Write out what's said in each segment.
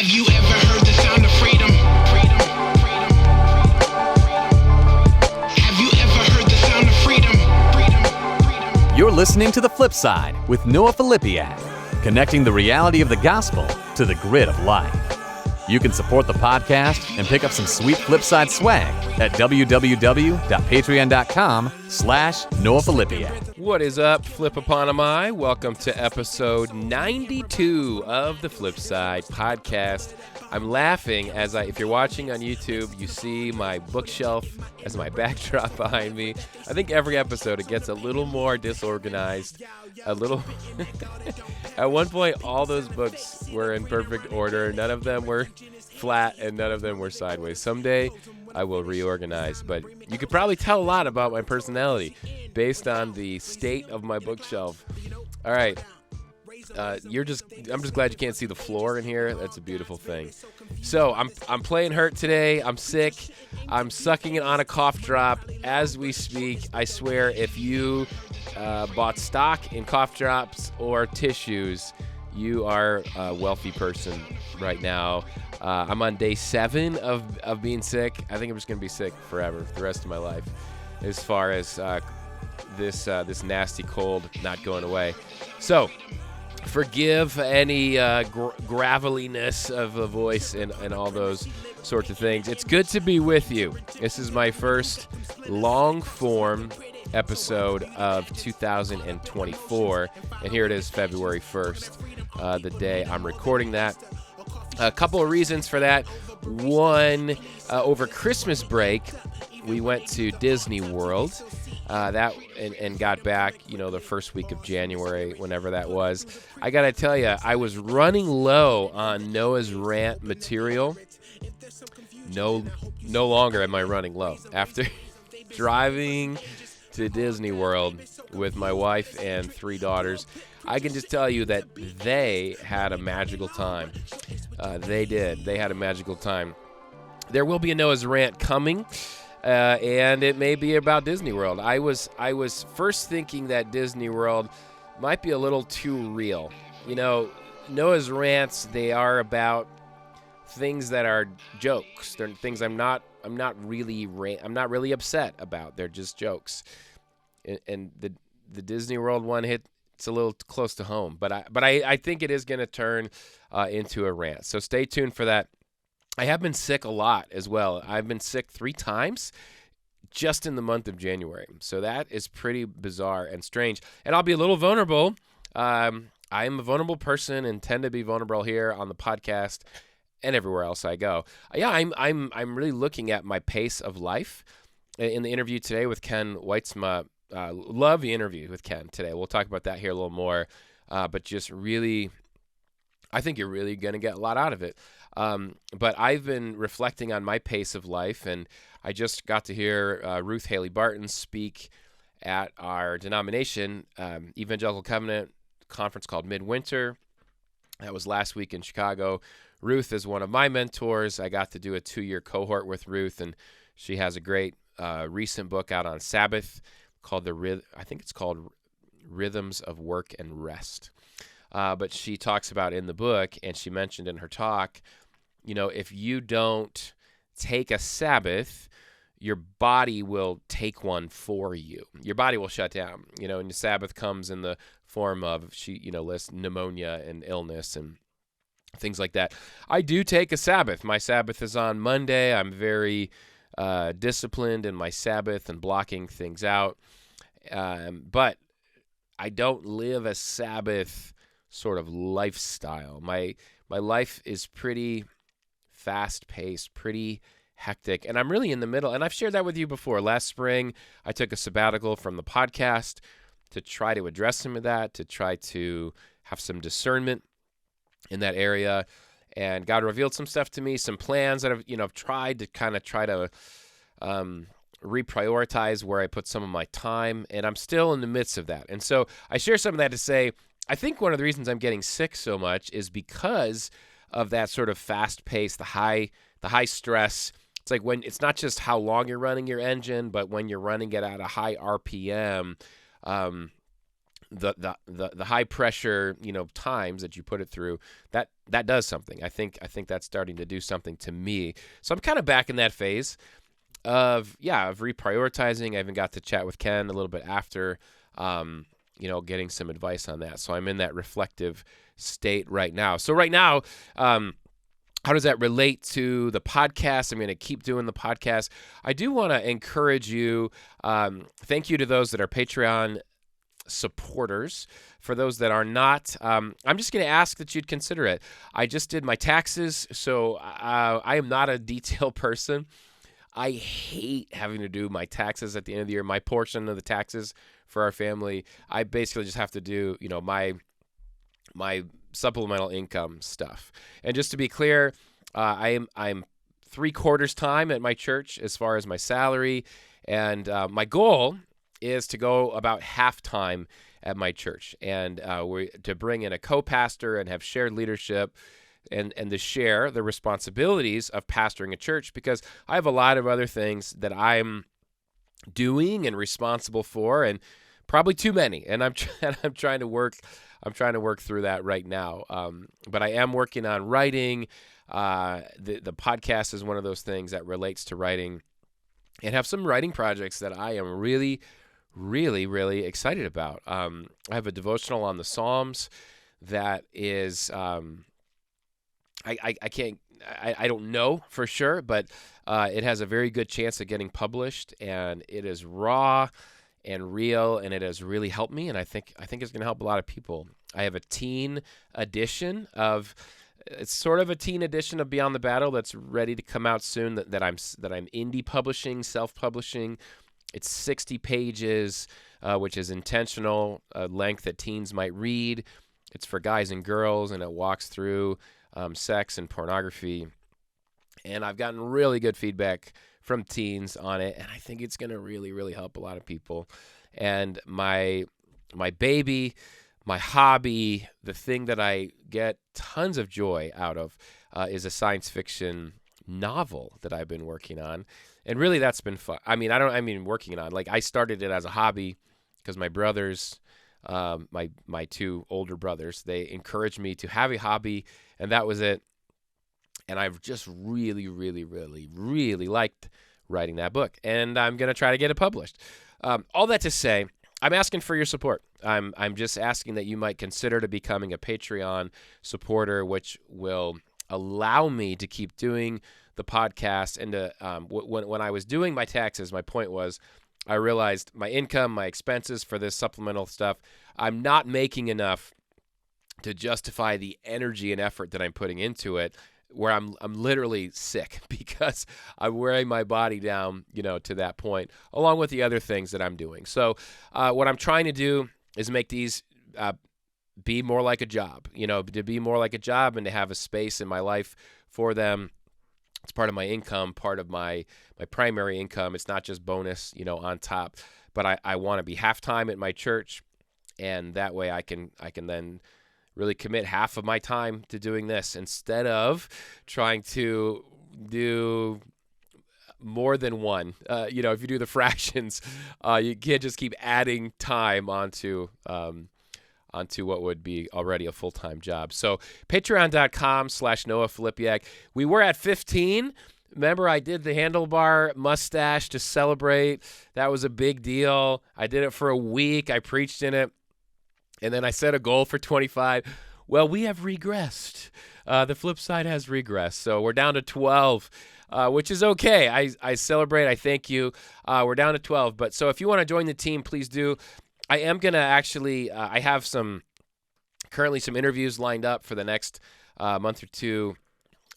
Have you ever heard the sound of freedom? Have you ever heard the sound of freedom? You're listening to The Flip Side with Noah Filipiak, connecting the reality of the gospel to the grit of life. You can support the podcast and pick up some sweet Flipside swag at www.patreon.com/Noah Filipiak. What is up, Flip-Eponymai? Welcome to episode 92 of the Flipside podcast. I'm laughing as if you're watching on YouTube, you see my bookshelf as my backdrop behind me. I think every episode it gets a little more disorganized, a little. At one point, all those books were in perfect order. None of them were flat and none of them were sideways. Someday I will reorganize, but you could probably tell a lot about my personality based on the state of my bookshelf. All right. I'm just glad you can't see the floor in here. That's a beautiful thing. So I'm playing hurt today. I'm sick. I'm sucking it on a cough drop as we speak. I swear, if you bought stock in cough drops or tissues, you are a wealthy person right now. I'm on day 7 of being sick. I think I'm just gonna be sick forever, the rest of my life, as far as this nasty cold not going away. So. Forgive any graveliness of the voice and all those sorts of things. It's good to be with you. This is my first long-form episode of 2024, and here it is, February 1st, the day I'm recording that. A couple of reasons for that. One, over Christmas break, we went to Disney World. And got back, the first week of January, whenever that was. I got to tell you, I was running low on Noah's rant material. No longer am I running low. After driving to Disney World with my wife and 3 daughters, I can just tell you that they had a magical time. They did. They had a magical time. There will be a Noah's rant coming. And it may be about Disney World. I was first thinking that Disney World might be a little too real. Noah's rants, they are about things that are jokes. They're things I'm not really upset about. They're just jokes. And the Disney World one it's a little close to home. But I think it is going to turn into a rant. So stay tuned for that. I have been sick a lot as well. I've been sick 3 times just in the month of January. So that is pretty bizarre and strange. And I'll be a little vulnerable. I am a vulnerable person and tend to be vulnerable here on the podcast and everywhere else I go. Yeah, I'm really looking at my pace of life. In the interview today with Ken Wytsma, love the interview with Ken today. We'll talk about that here a little more. But just really, I think you're really going to get a lot out of it. But I've been reflecting on my pace of life, and I just got to hear Ruth Haley Barton speak at our denomination Evangelical Covenant conference called Midwinter. That was last week in Chicago. Ruth is one of my mentors. I got to do a 2-year cohort with Ruth, and she has a great recent book out on Sabbath called I think it's called Rhythms of Work and Rest. But she talks about in the book, and she mentioned in her talk, if you don't take a Sabbath, your body will take one for you. Your body will shut down, and the Sabbath comes in the form of, lists pneumonia and illness and things like that. I do take a Sabbath. My Sabbath is on Monday. I'm very disciplined in my Sabbath and blocking things out. But I don't live a Sabbath sort of lifestyle. My life is pretty fast-paced, pretty hectic, and I'm really in the middle. And I've shared that with you before. Last spring, I took a sabbatical from the podcast to try to address some of that, to try to have some discernment in that area. And God revealed some stuff to me, some plans that I've tried to reprioritize where I put some of my time, and I'm still in the midst of that. And so I share some of that to say, I think one of the reasons I'm getting sick so much is because of that sort of fast pace, the high stress. It's like when it's not just how long you're running your engine, but when you're running it at a high RPM, the high pressure, times that you put it through, that does something. I think that's starting to do something to me. So I'm kind of back in that phase of reprioritizing. I even got to chat with Ken a little bit after, getting some advice on that. So I'm in that reflective state right now. So right now, how does that relate to the podcast? I'm going to keep doing the podcast. I do want to encourage you. Thank you to those that are Patreon supporters. For those that are not, I'm just going to ask that you'd consider it. I just did my taxes, so I am not a detailed person. I hate having to do my taxes at the end of the year. My portion of the taxes for our family, I basically just have to do, my supplemental income stuff. And just to be clear, I'm 3/4 time at my church as far as my salary, and my goal is to go about half time at my church, and to bring in a co-pastor and have shared leadership, and to share the responsibilities of pastoring a church, because I have a lot of other things that I'm doing and responsible for, and probably too many, and I'm trying to work through that right now. But I am working on writing. The podcast is one of those things that relates to writing, and have some writing projects that I am really, really, really excited about. I have a devotional on the Psalms that is, I don't know for sure, but it has a very good chance of getting published, and it is raw and real, and it has really helped me, and I think it's going to help a lot of people. I have a teen edition of Beyond the Battle that's ready to come out soon, that I'm indie publishing, self-publishing. It's 60 pages, which is intentional length that teens might read. It's for guys and girls, and it walks through sex and pornography. And I've gotten really good feedback from teens on it, and I think it's going to really, really help a lot of people. And my baby, my hobby, the thing that I get tons of joy out of is a science fiction novel that I've been working on. And really, that's been fun. I mean working on. Like, I started it as a hobby because my brothers, my two older brothers, they encouraged me to have a hobby, and that was it. And I've just really, really, really, really liked writing that book, and I'm going to try to get it published. All that to say, I'm asking for your support. I'm just asking that you might consider to becoming a Patreon supporter, which will allow me to keep doing the podcast. And to, when I was doing my taxes, my point was, I realized my income, my expenses for this supplemental stuff, I'm not making enough to justify the energy and effort that I'm putting into it, where I'm literally sick because I'm wearing my body down, to that point, along with the other things that I'm doing. So what I'm trying to do is make these be more like a job, to be more like a job, and to have a space in my life for them. It's part of my income, part of my primary income. It's not just bonus, on top. But I want to be half-time at my church, and that way I can then really commit half of my time to doing this instead of trying to do more than one. If you do the fractions, you can't just keep adding time onto what would be already a full-time job. So patreon.com/Noah Filipiak. We were at 15. Remember, I did the handlebar mustache to celebrate. That was a big deal. I did it for a week. I preached in it. And then I set a goal for 25. Well, we have regressed. The flip side has regressed. So we're down to 12, which is okay. I celebrate. I thank you. We're down to 12. But so if you want to join the team, please do. I am going to actually, I have currently some interviews lined up for the next month or two.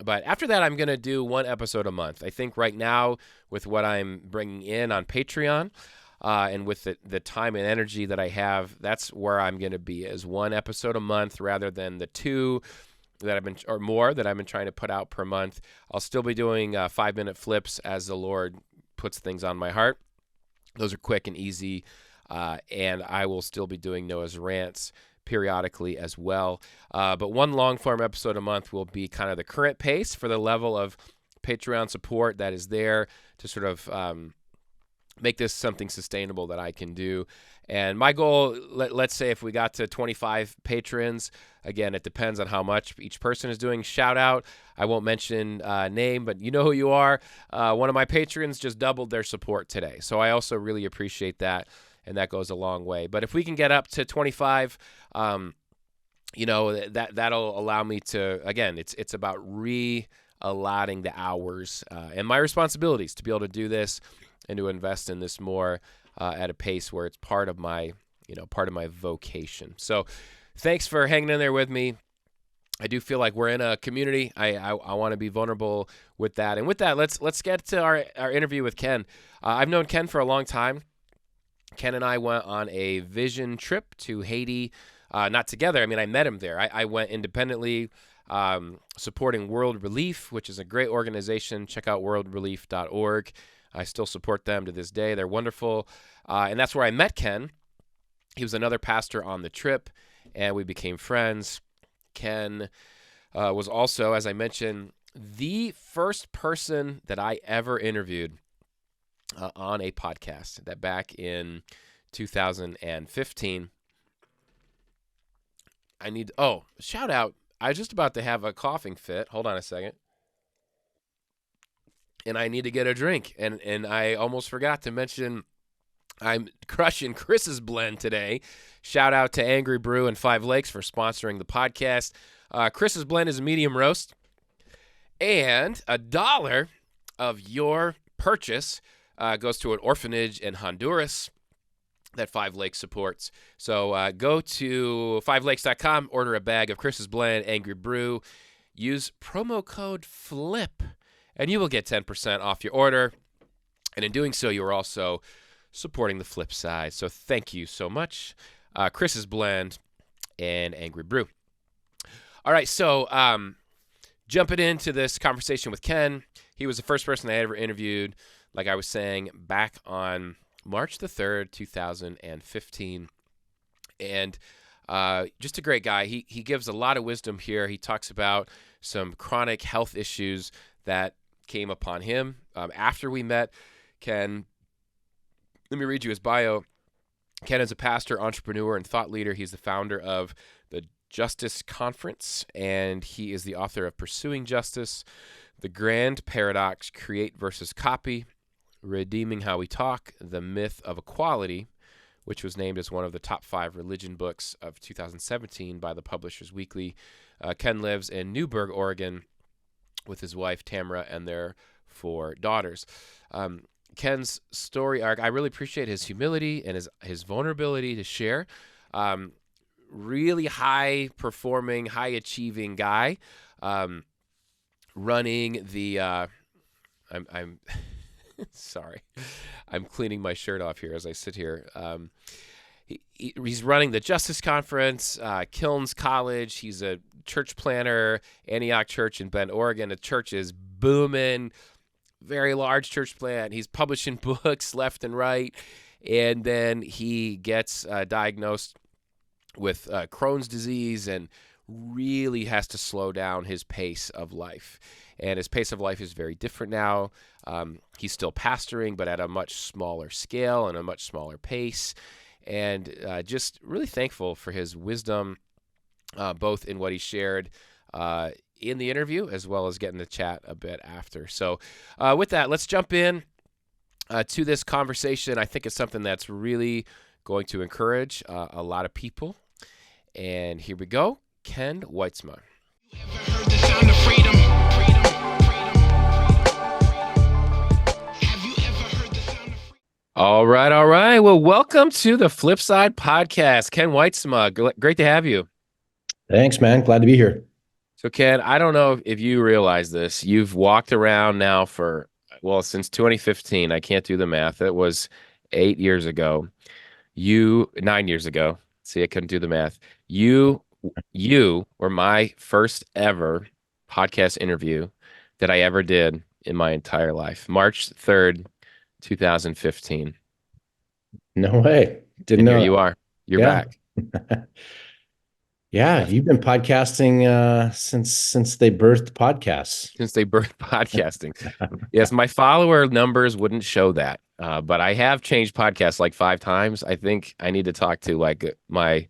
But after that, I'm going to do one episode a month. I think right now, with what I'm bringing in on Patreon, and with the time and energy that I have, that's where I'm going to be, is one episode a month rather than the two that I've been trying to put out per month. I'll still be doing 5-minute flips as the Lord puts things on my heart. Those are quick and easy, and I will still be doing Noah's Rants periodically as well. But one long-form episode a month will be kind of the current pace for the level of Patreon support that is there to sort of make this something sustainable that I can do. And my goal, let's say if we got to 25 patrons, again, it depends on how much each person is doing. Shout out, I won't mention name, but you know who you are. One of my patrons just doubled their support today. So I also really appreciate that, and that goes a long way. But if we can get up to 25, that'll allow me to, again, it's about allotting the hours and my responsibilities to be able to do this and to invest in this more at a pace where it's part of my vocation. So thanks for hanging in there with me. I do feel like we're in a community. I want to be vulnerable with that. And with that, let's get to our interview with Ken. I've known Ken for a long time. Ken and I went on a vision trip to Haiti, not together. I mean, I met him there. I went independently, supporting World Relief, which is a great organization. Check out worldrelief.org. I still support them to this day. They're wonderful. And that's where I met Ken. He was another pastor on the trip, and we became friends. Ken was also, as I mentioned, the first person that I ever interviewed on a podcast, that back in 2015. Shout out. I was just about to have a coughing fit. Hold on a second. And I need to get a drink. And I almost forgot to mention I'm crushing Chris's blend today. Shout out to Angry Brew and Five Lakes for sponsoring the podcast. Chris's blend is a medium roast. And $1 of your purchase goes to an orphanage in Honduras that Five Lakes supports. So go to fivelakes.com, order a bag of Chris's blend, Angry Brew. Use promo code FLIP. And you will get 10% off your order. And in doing so, you are also supporting the flip side. So thank you so much. Chris's Blend and Angry Brew. All right, so jumping into this conversation with Ken, he was the first person I ever interviewed, like I was saying, back on March the 3rd, 2015. And just a great guy. He gives a lot of wisdom here. He talks about some chronic health issues that came upon him after we met. Ken, let me read you his bio. Ken is a pastor, entrepreneur, and thought leader. He's the founder of the Justice Conference, and he is the author of Pursuing Justice, The Grand Paradox, Create versus Copy, Redeeming How We Talk, The Myth of Equality, which was named as one of the top 5 religion books of 2017 by the Publishers Weekly. Ken lives in Newberg, Oregon, with his wife, Tamara, and their 4 daughters. Ken's story arc, I really appreciate his humility and his vulnerability to share. Really high-performing, high-achieving guy. Running the... I'm sorry. I'm cleaning my shirt off here as I sit here. He's running the Justice Conference, Kilns College. He's a church planner, Antioch Church in Bend, Oregon. The church is booming, very large church plant. He's publishing books left and right. And then he gets diagnosed with Crohn's disease and really has to slow down his pace of life. And his pace of life is very different now. He's still pastoring, but at a much smaller scale and a much smaller pace. And just really thankful for his wisdom, both in what he shared in the interview as well as getting to chat a bit after. So with that, let's jump in to this conversation. I think it's something that's really going to encourage a lot of people. And here we go. Ken Wytsma. You ever heard the sound of freedom? Have you ever heard the sound of freedom? All right. Well, welcome to the Flip Side Podcast. Ken Wytsma, great to have you. Thanks, man. Glad to be here. So, Ken, I don't know if you realize this. You've walked around now since 2015. I can't do the math. It was 8 years ago. 9 years ago. See, I couldn't do the math. You were my first ever podcast interview that I ever did in my entire life. March 3rd, 2015. No way. Didn't And know. here you are. You're back. Yeah, you've been podcasting since they birthed podcasts. Since they birthed podcasting. Yes, my follower numbers wouldn't show that. But I have changed podcasts like 5 times. I think I need to talk to like my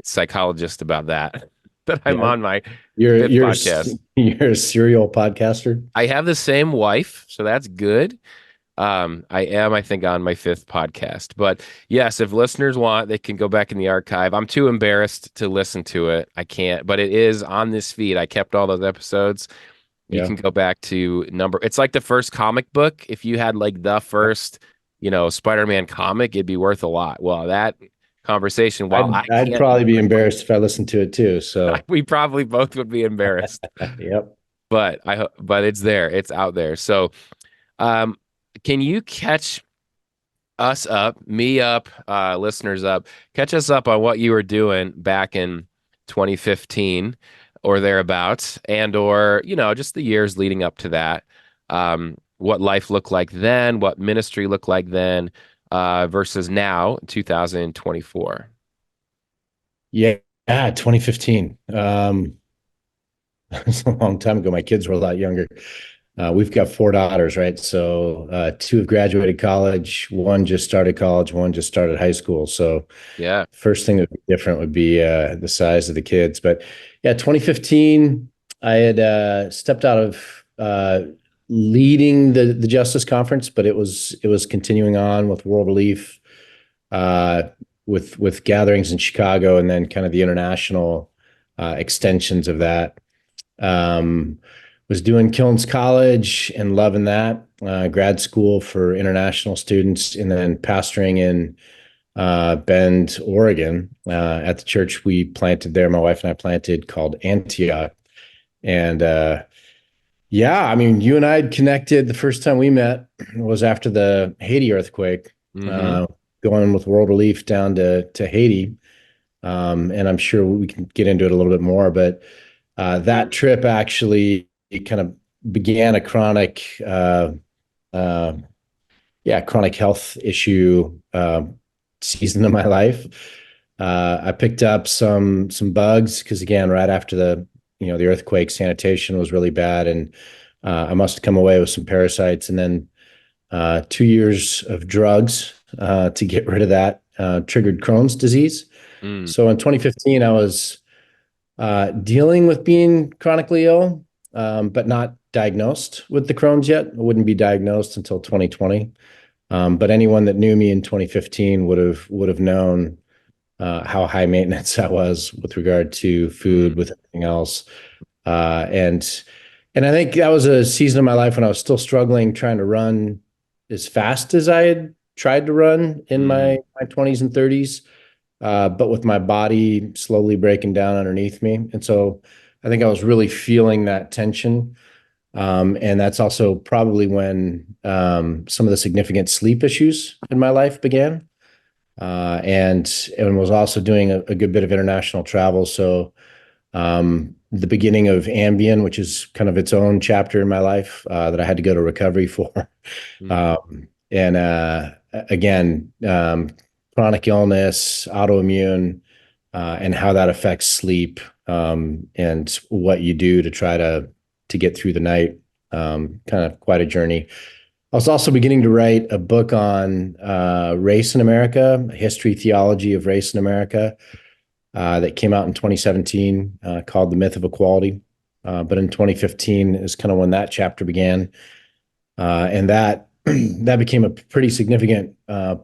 psychologist about that. That I'm Yeah. on my You're fifth you're podcast. you're a serial podcaster. I have the same wife, so that's good. I am, I think, on my fifth podcast. But yes, if listeners want, they can go back in the archive. I'm too embarrassed to listen to it. I can't, but it is on this feed. I kept all those episodes. You Yeah. can go back to number. It's like the first comic book. If you had like the first, Spider-Man comic, it'd be worth a lot. Well, that conversation, while I I'd can't, probably be embarrassed if I listened to it too. So, we probably both would be embarrassed. yep. But it's there. It's out there. So, um, can you catch us up, me up, listeners up, catch us up on what you were doing back in 2015 or thereabouts, and or just the years leading up to that. What life looked like then, what ministry looked like then, versus now, 2024. Yeah, 2015. It's a long time ago. My kids were a lot younger. We've got four daughters, right? So two have graduated college, one just started college, one just started high school. So Yeah. first thing that would be different would be the size of the kids. But yeah, 2015, I had stepped out of leading the Justice Conference, but it was continuing on with World Relief, uh, with gatherings in Chicago, and then kind of the international extensions of that. Um, was doing Kilns College and loving that, grad school for international students, and then pastoring in Bend, Oregon, at the church we planted there. My wife and I planted, called Antioch. And yeah, I mean, you and I had connected. The first time we met was after the Haiti earthquake, Mm-hmm. uh, going with World Relief down to Haiti. And I'm sure we can get into it a little bit more, but that trip actually kind of began a uh, chronic health issue season of my life. I picked up some bugs because, again, right after the earthquake, sanitation was really bad, and I must have come away with some parasites, and then 2 years of drugs to get rid of that triggered Crohn's disease. Mm. So in 2015, I was dealing with being chronically ill, but not diagnosed with the Crohn's yet. I wouldn't be diagnosed until 2020. But anyone that knew me in 2015 would have known how high maintenance I was with regard to food, Mm. with everything else. And I think that was a season of my life when I was still struggling, trying to run as fast as I had tried to run in Mm. my 20s and 30s, but with my body slowly breaking down underneath me. And so I think I was really feeling that tension. And that's also probably when some of the significant sleep issues in my life began. And was also doing a good bit of international travel. So the beginning of Ambien, which is kind of its own chapter in my life that I had to go to recovery for. Mm. And again, chronic illness, autoimmune, and how that affects sleep, and what you do to try to get through the night. Kind of quite a journey. I was also beginning to write a book on race in America, history, theology of race in America, that came out in 2017, called The Myth of Equality. But in 2015 is kind of when that chapter began. And that that became a pretty significant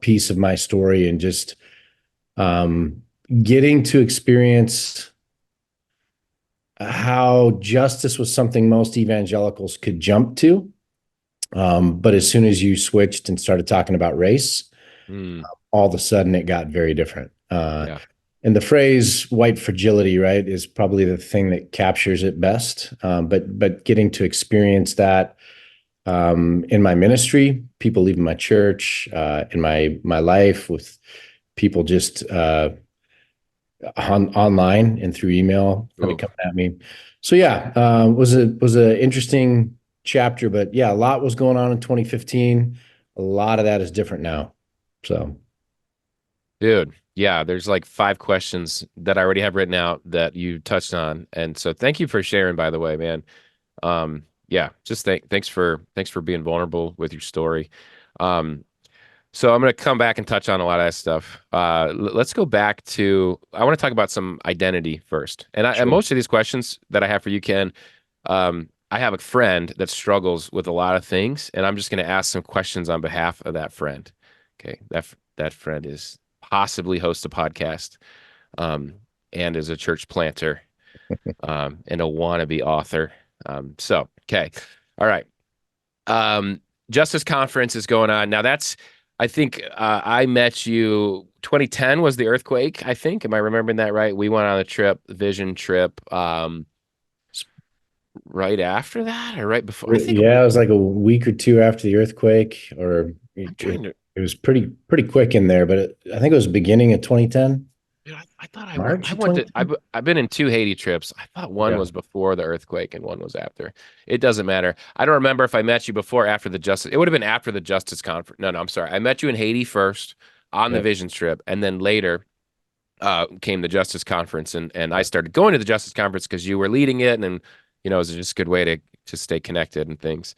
piece of my story, and just getting to experience how justice was something most evangelicals could jump to. But as soon as you switched and started talking about race, Mm. all of a sudden it got very different. Yeah. And the phrase "white fragility," right, is probably the thing that captures it best. But getting to experience that in my ministry, people leaving my church, in my life, with people just online and through email kind of Oof. coming at me. So yeah, was a interesting chapter, but yeah, a lot was going on in 2015. A lot of that is different now. So Dude, yeah, there's like 5 questions that I already have written out that you touched on. And so thank you for sharing, by the way, man. Yeah, just thanks for being vulnerable with your story. Um, So I'm going to come back and touch on a lot of that stuff. Let's go back to, I want to talk about some identity first. And Sure. most of these questions that I have for you, Ken, I have a friend that struggles with a lot of things, and I'm just going to ask some questions on behalf of that friend. Okay. That friend is possibly hosts a podcast, um, and is a church planter, and a wannabe author. Okay. All right. Justice Conference is going on. Now I think I met you 2010 was the earthquake, I think. Am I remembering that right? We went on a trip, vision trip, right after that or right before? I think Yeah, it was like a week or two after the earthquake, or I'm it, trying to. it was pretty quick in there, but I think it was beginning of 2010, Dude, I thought I went. March I of went to. 2010. I've been in two Haiti trips. I thought one Yeah, was before the earthquake and one was after. It doesn't matter. I don't remember if I met you before or after the Justice. It would have been after the Justice Conference. No, I'm sorry. I met you in Haiti first on the yeah, Visions trip, and then later came the Justice Conference, and I started going to the Justice Conference because you were leading it, and then it was just a good way to stay connected and things.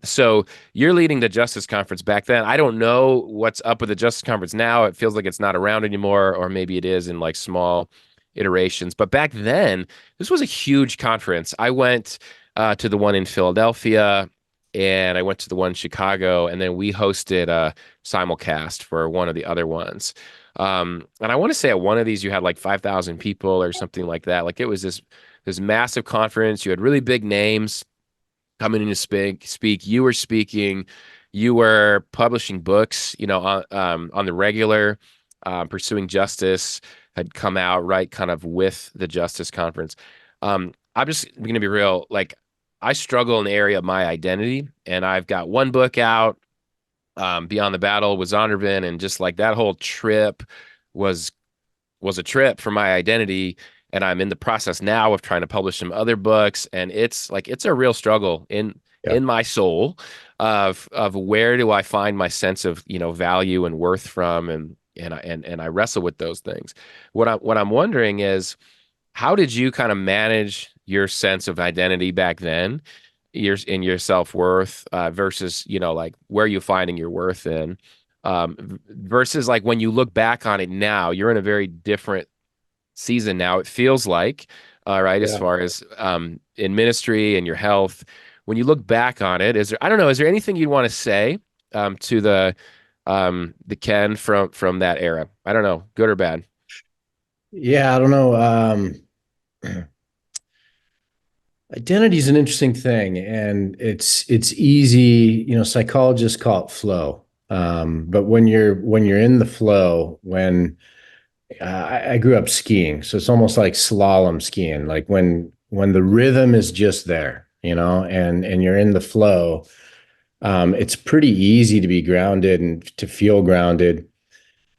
So you're leading the Justice Conference back then. I don't know what's up with the Justice Conference now. It feels like it's not around anymore, or maybe it is in like small iterations. But back then, this was a huge conference. I went to the one in Philadelphia, and I went to the one in Chicago, and then we hosted a simulcast for one of the other ones. And I want to say at one of these you had like 5,000 people or something like that. Like it was this massive conference. You had really big names coming in to speak. You were speaking. You were publishing books, on the regular. Pursuing Justice had come out right kind of with the Justice Conference. I'm just going to be real. Like I struggle in the area of my identity, and I've got one book out, Beyond the Battle with Zondervan, and just like that whole trip was was a trip for my identity. And I'm in the process now of trying to publish some other books, and it's a real struggle yeah, in my soul of where do I find my sense of value and worth from, and I wrestle with those things. What I'm wondering is, how did you kind of manage your sense of identity back then, your self-worth, versus like where you finding your worth in, versus like when you look back on it now, you're in a very different season now, it feels like, right, as yeah. far as in ministry and your health. When you look back on it, I don't know, is there anything you'd want to say to the Ken from that era? I don't know, good or bad. Yeah, I don't know. Identity is an interesting thing, and it's easy. Psychologists call it flow. But when you're in the flow, when I grew up skiing, so it's almost like slalom skiing. Like when the rhythm is just there, and you're in the flow, it's pretty easy to be grounded and to feel grounded,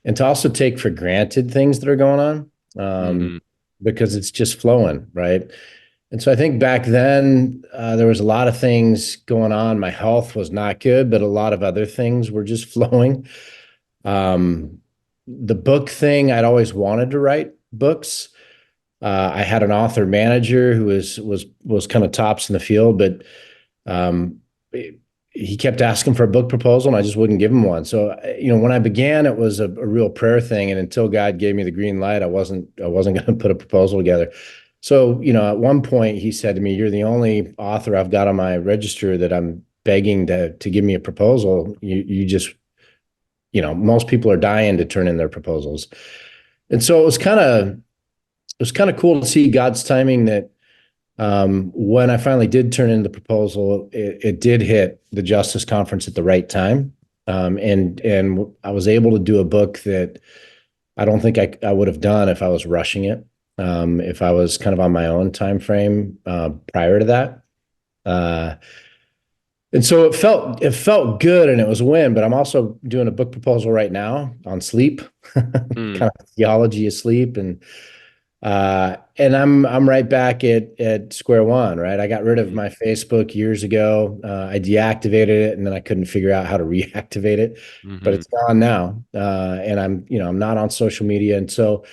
and to also take for granted things that are going on, Hmm. because it's just flowing, right? And so I think back then, there was a lot of things going on. My health was not good, but a lot of other things were just flowing. Um, the book thing, I'd always wanted to write books. I had an author manager who was kind of tops in the field, but um, he kept asking for a book proposal, and I just wouldn't give him one. So, when I began, it was a real prayer thing, and until God gave me the green light, I wasn't going to put a proposal together. So, at one point, he said to me, "You're the only author I've got on my register that I'm begging to give me a proposal. You just, most people are dying to turn in their proposals." And so it was kind of cool to see God's timing, that when I finally did turn in the proposal, it did hit the Justice Conference at the right time. And I was able to do a book that I don't think I would have done if I was rushing it, if I was kind of on my own time frame prior to that. Uh, and so it felt good, and it was a win. But I'm also doing a book proposal right now on sleep, Mm, kind of theology of sleep, and I'm right back at square one, right? I got rid of mm, my Facebook years ago. I deactivated it, and then I couldn't figure out how to reactivate it, but hmm. it's gone now. And I'm not on social media, and so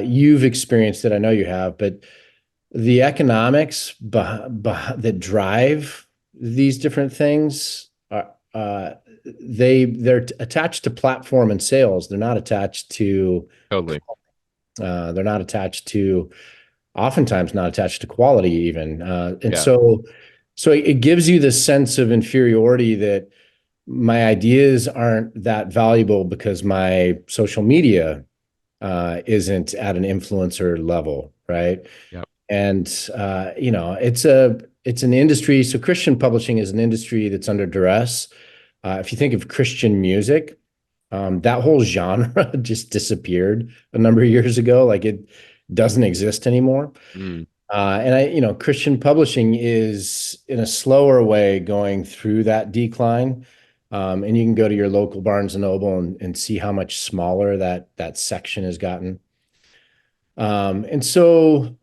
you've experienced it. I know you have, but the economics that drive these different things uh, they're attached to platform and sales. They're not attached to Totally. they're not attached to oftentimes not attached to quality even. And Yeah. so it gives you this sense of inferiority that my ideas aren't that valuable because my social media isn't at an influencer level, right? Yep. And it's an industry. So Christian publishing is an industry that's under duress. If you think of Christian music, that whole genre just disappeared a number of years ago. Like it doesn't exist anymore. Mm. Christian publishing is in a slower way going through that decline. And you can go to your local Barnes and Noble and see how much smaller that section has gotten. And so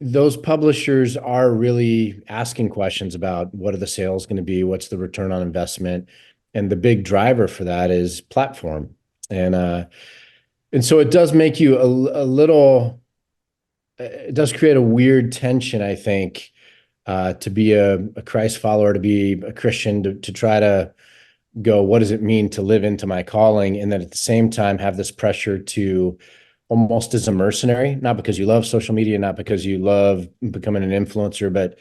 those publishers are really asking questions about what are the sales going to be, what's the return on investment, and the big driver for that is platform. And uh, and so it does make you a little. It does create a weird tension, I think, to be a Christ follower, to be a Christian, to try to go, what does it mean to live into my calling? And then at the same time, have this pressure to almost as a mercenary, not because you love social media, not because you love becoming an influencer, but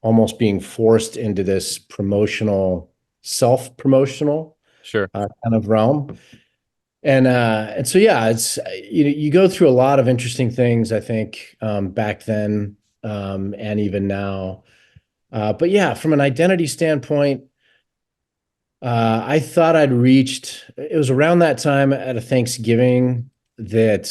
almost being forced into this promotional, self-promotional Sure. kind of realm. And so yeah, it's you go through a lot of interesting things, I think, back then, and even now. But yeah, from an identity standpoint, I thought I'd reached. It was around that time at a Thanksgiving that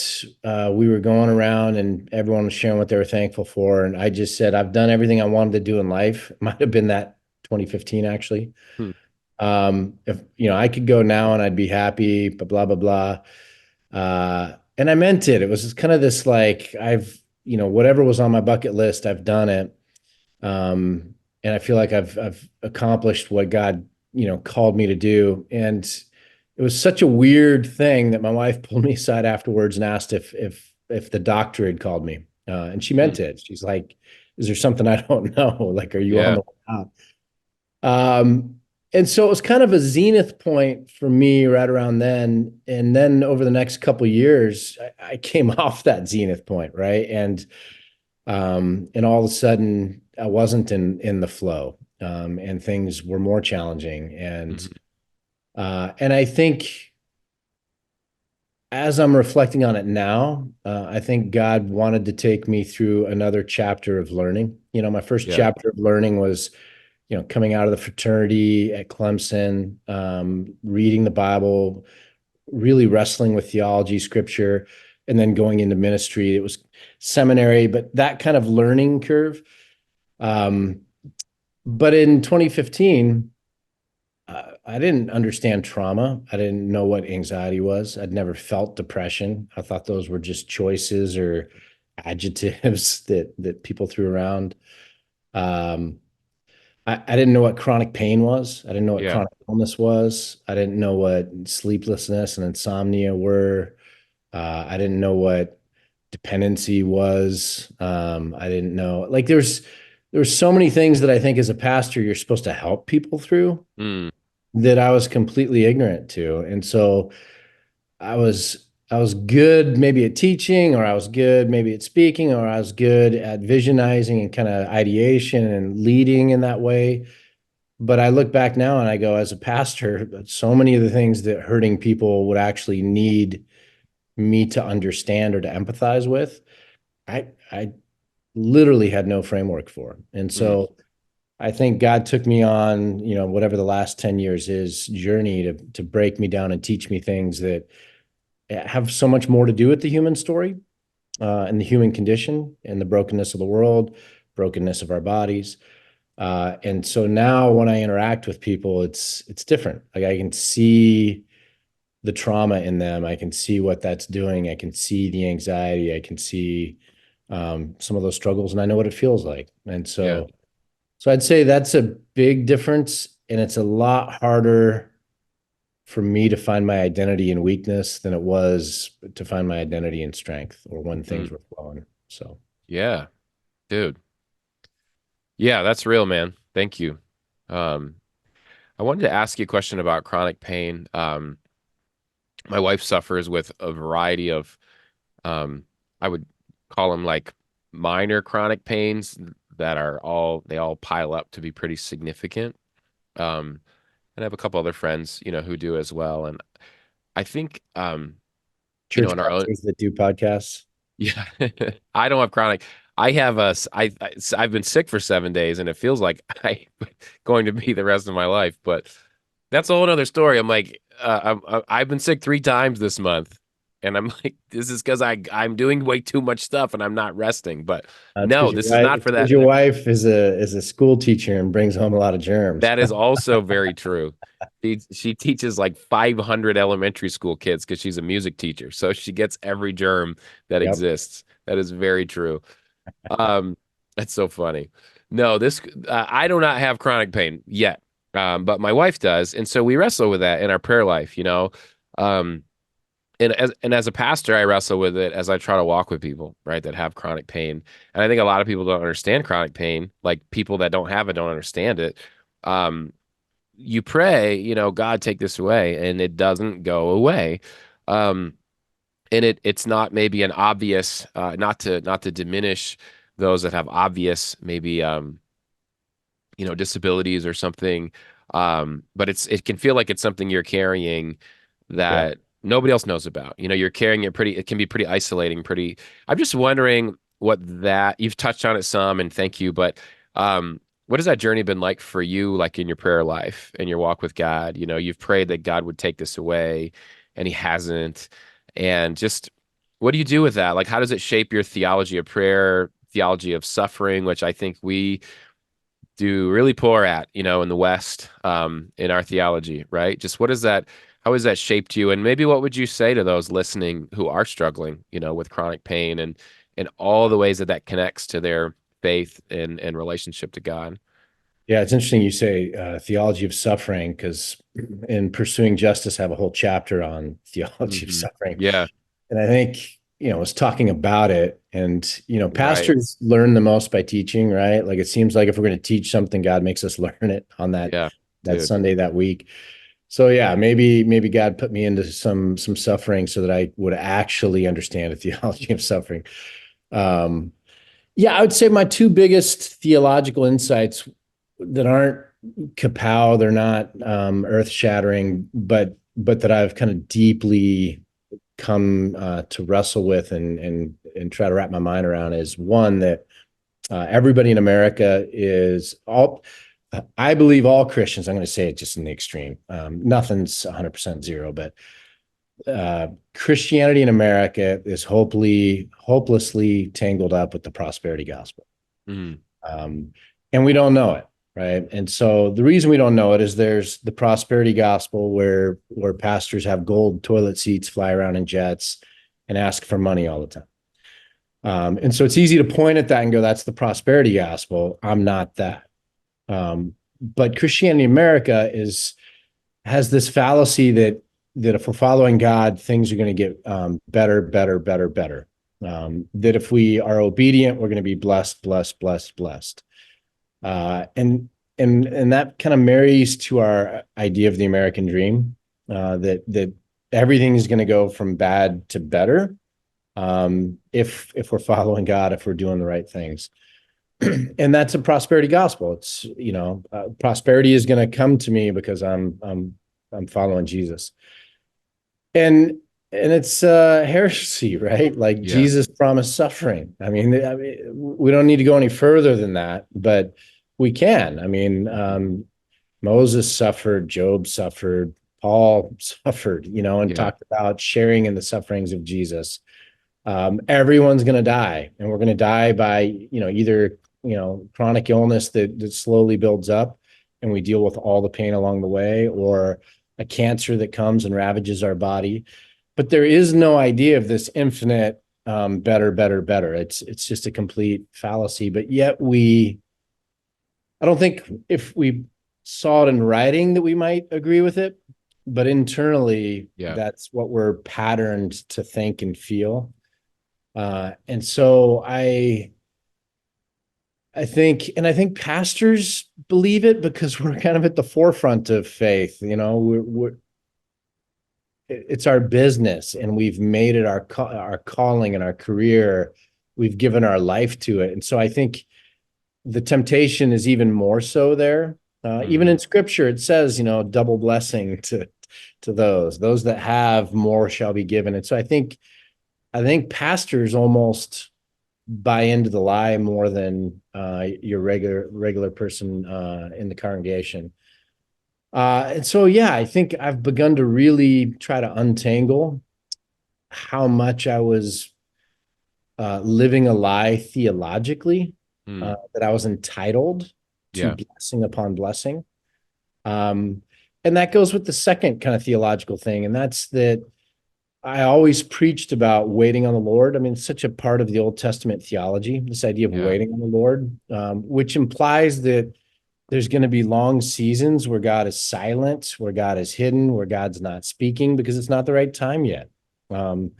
we were going around and everyone was sharing what they were thankful for, and I just said, I've done everything I wanted to do in life. It might have been that 2015 actually. Hmm. If I could go now and I'd be happy, but blah blah blah. And I meant it. It was kind of this like whatever was on my bucket list, I've done it. And I feel like I've accomplished what God, called me to do. And it was such a weird thing that my wife pulled me aside afterwards and asked if the doctor had called me. And she Hmm. meant it. She's like, "Is there something I don't know? Like, are you on Yeah. the way out?" And so it was kind of a zenith point for me right around then. And then over the next couple of years, I came off that zenith point, right? And all of a sudden I wasn't in the flow. And things were more challenging. Mhm. And I think as I'm reflecting on it now, I think God wanted to take me through another chapter of learning. My first Yeah. chapter of learning was coming out of the fraternity at Clemson, reading the Bible, really wrestling with theology, scripture, and then going into ministry. It was seminary, but that kind of learning curve. Um, but in 2015, I didn't understand trauma. I didn't know what anxiety was. I'd never felt depression. I thought those were just choices or adjectives that people threw around. Um, I didn't know what chronic pain was. I didn't know what Yeah. chronic illness was. I didn't know what sleeplessness and insomnia were. I didn't know what dependency was. I didn't know like there's so many things that I think as a pastor you're supposed to help people through Mm. that I was completely ignorant to. And so I was good maybe at teaching, or I was good maybe at speaking, or I was good at visionizing and kind of ideation and leading in that way. But I look back now and I go, as a pastor, so many of the things that hurting people would actually need me to understand or to empathize with, I literally had no framework for. And Mm. so I think God took me on, whatever the last 10 years is, journey to break me down and teach me things that have so much more to do with the human story, and the human condition and the brokenness of the world, brokenness of our bodies. And so now when I interact with people, it's different. Like I can see the trauma in them. I can see what that's doing. I can see the anxiety. I can see some of those struggles, and I know what it feels like. And Yeah. so I'd say that's a big difference, and it's a lot harder for me to find my identity in weakness than it was to find my identity in strength or when things Mm. were flowing. So Yeah. Dude. Yeah, that's real, man. Thank you. Um, I wanted to ask you a question about chronic pain. My wife suffers with a variety of, um, I would call them like minor chronic pains that they all pile up to be pretty significant. Um, and I have a couple other friends, who do as well. And I think, Church in our own, pastors that do podcasts. yeah, I don't have chronic. I have I've been sick for 7 days and it feels like I going to be the rest of my life, but that's a whole other story. I'm like, I've been sick 3 times this month, and I'm like, this is because I'm doing way too much stuff and I'm not resting. But It's no, because your this is wife, not it's for 'cause that. your wife is a school teacher and brings home a lot of germs. That is also very true. She teaches like 500 elementary school kids because she's a music teacher, so she gets every germ that Yep. exists. That is very true. Um, that's so funny. No, this I do not have chronic pain yet, but my wife does, and so we wrestle with that in our prayer life. Um, and as a pastor, I wrestle with it as I try to walk with people, right, that have chronic pain. And I think a lot of people don't understand chronic pain. Like people that don't have it don't understand it. Um, you pray, God take this away, and it doesn't go away. Um, and it's not maybe an obvious, not to diminish those that have obvious maybe disabilities or something. But it can feel like it's something you're carrying Yeah. that nobody else knows about. You're carrying it can be pretty isolating, pretty. I'm just wondering what that you've touched on it some, and thank you, but what has that journey been like for you, like in your prayer life and your walk with God? You've prayed that God would take this away, and He hasn't. And just what do you do with that? Like, how does it shape your theology of prayer, theology of suffering, which I think we do really poor at, in the West, in our theology, right? Just how has that shaped you? And maybe what would you say to those listening who are struggling, with chronic pain and all the ways that that connects to their faith and relationship to God? Yeah, it's interesting you say theology of suffering because in Pursuing Justice, I have a whole chapter on theology of Hmm. suffering. Yeah, And I think, I was talking about it and, right. pastors learn the most by teaching, right? Like it seems like if we're going to teach something, God makes us learn it on Yeah, that dude. Sunday, that week. So yeah, maybe God put me into some suffering so that I would actually understand the theology of suffering. Um, yeah, I would say my two biggest theological insights that aren't kapow, they're not earth shattering, but that I've kind of deeply come to wrestle with and try to wrap my mind around is one that everybody in America is all. I believe all Christians. I'm going to say it just in the extreme. Nothing's 100% zero, but Christianity in America is hopelessly tangled up with the prosperity gospel. Mm, Um, and we don't know it, right? And so the reason we don't know it is there's the prosperity gospel where pastors have gold toilet seats, fly around in jets, and ask for money all the time. And so it's easy to point at that and go, "That's the prosperity gospel. I'm not that." But Christianity in America has this fallacy that if we're following God, things are going to get better, better, better, better. That if we are obedient, we're going to be blessed, blessed, blessed, blessed. And that kind of marries to our idea of the American dream, that everything is going to go from bad to better, if we're following God, if we're doing the right things. And that's a prosperity gospel. It's prosperity is going to come to me because I'm following Jesus. And it's heresy, right? Like yeah. Jesus promised suffering. I mean, we don't need to go any further than that, but we can. I mean, Moses suffered, Job suffered, Paul suffered, and Yeah. talked about sharing in the sufferings of Jesus. Everyone's going to die, and we're going to die by, either, chronic illness that slowly builds up and we deal with all the pain along the way, or a cancer that comes and ravages our body. But there is no idea of this infinite better, better, better. It's just a complete fallacy. But yet I don't think if we saw it in writing that we might agree with it, but internally, Yeah. that's what we're patterned to think and feel. And so I think pastors believe it because we're kind of at the forefront of faith. It's our business, and we've made it our calling and our career. We've given our life to it, and so I think the temptation is even more so there. Even Mm, in Scripture, it says, double blessing to those that have more shall be given. And so I think pastors almost buy into the lie more than your regular person in the congregation. And so, yeah, I think I've begun to really try to untangle how much I was living a lie theologically, mm, that I was entitled to yeah. blessing upon blessing. Um, and that goes with the second kind of theological thing, and that's that I always preached about waiting on the Lord. I mean, it's such a part of the Old Testament theology, this idea of Yeah. waiting on the Lord, which implies that there's going to be long seasons where God is silent, where God is hidden, where God's not speaking because it's not the right time yet. Um,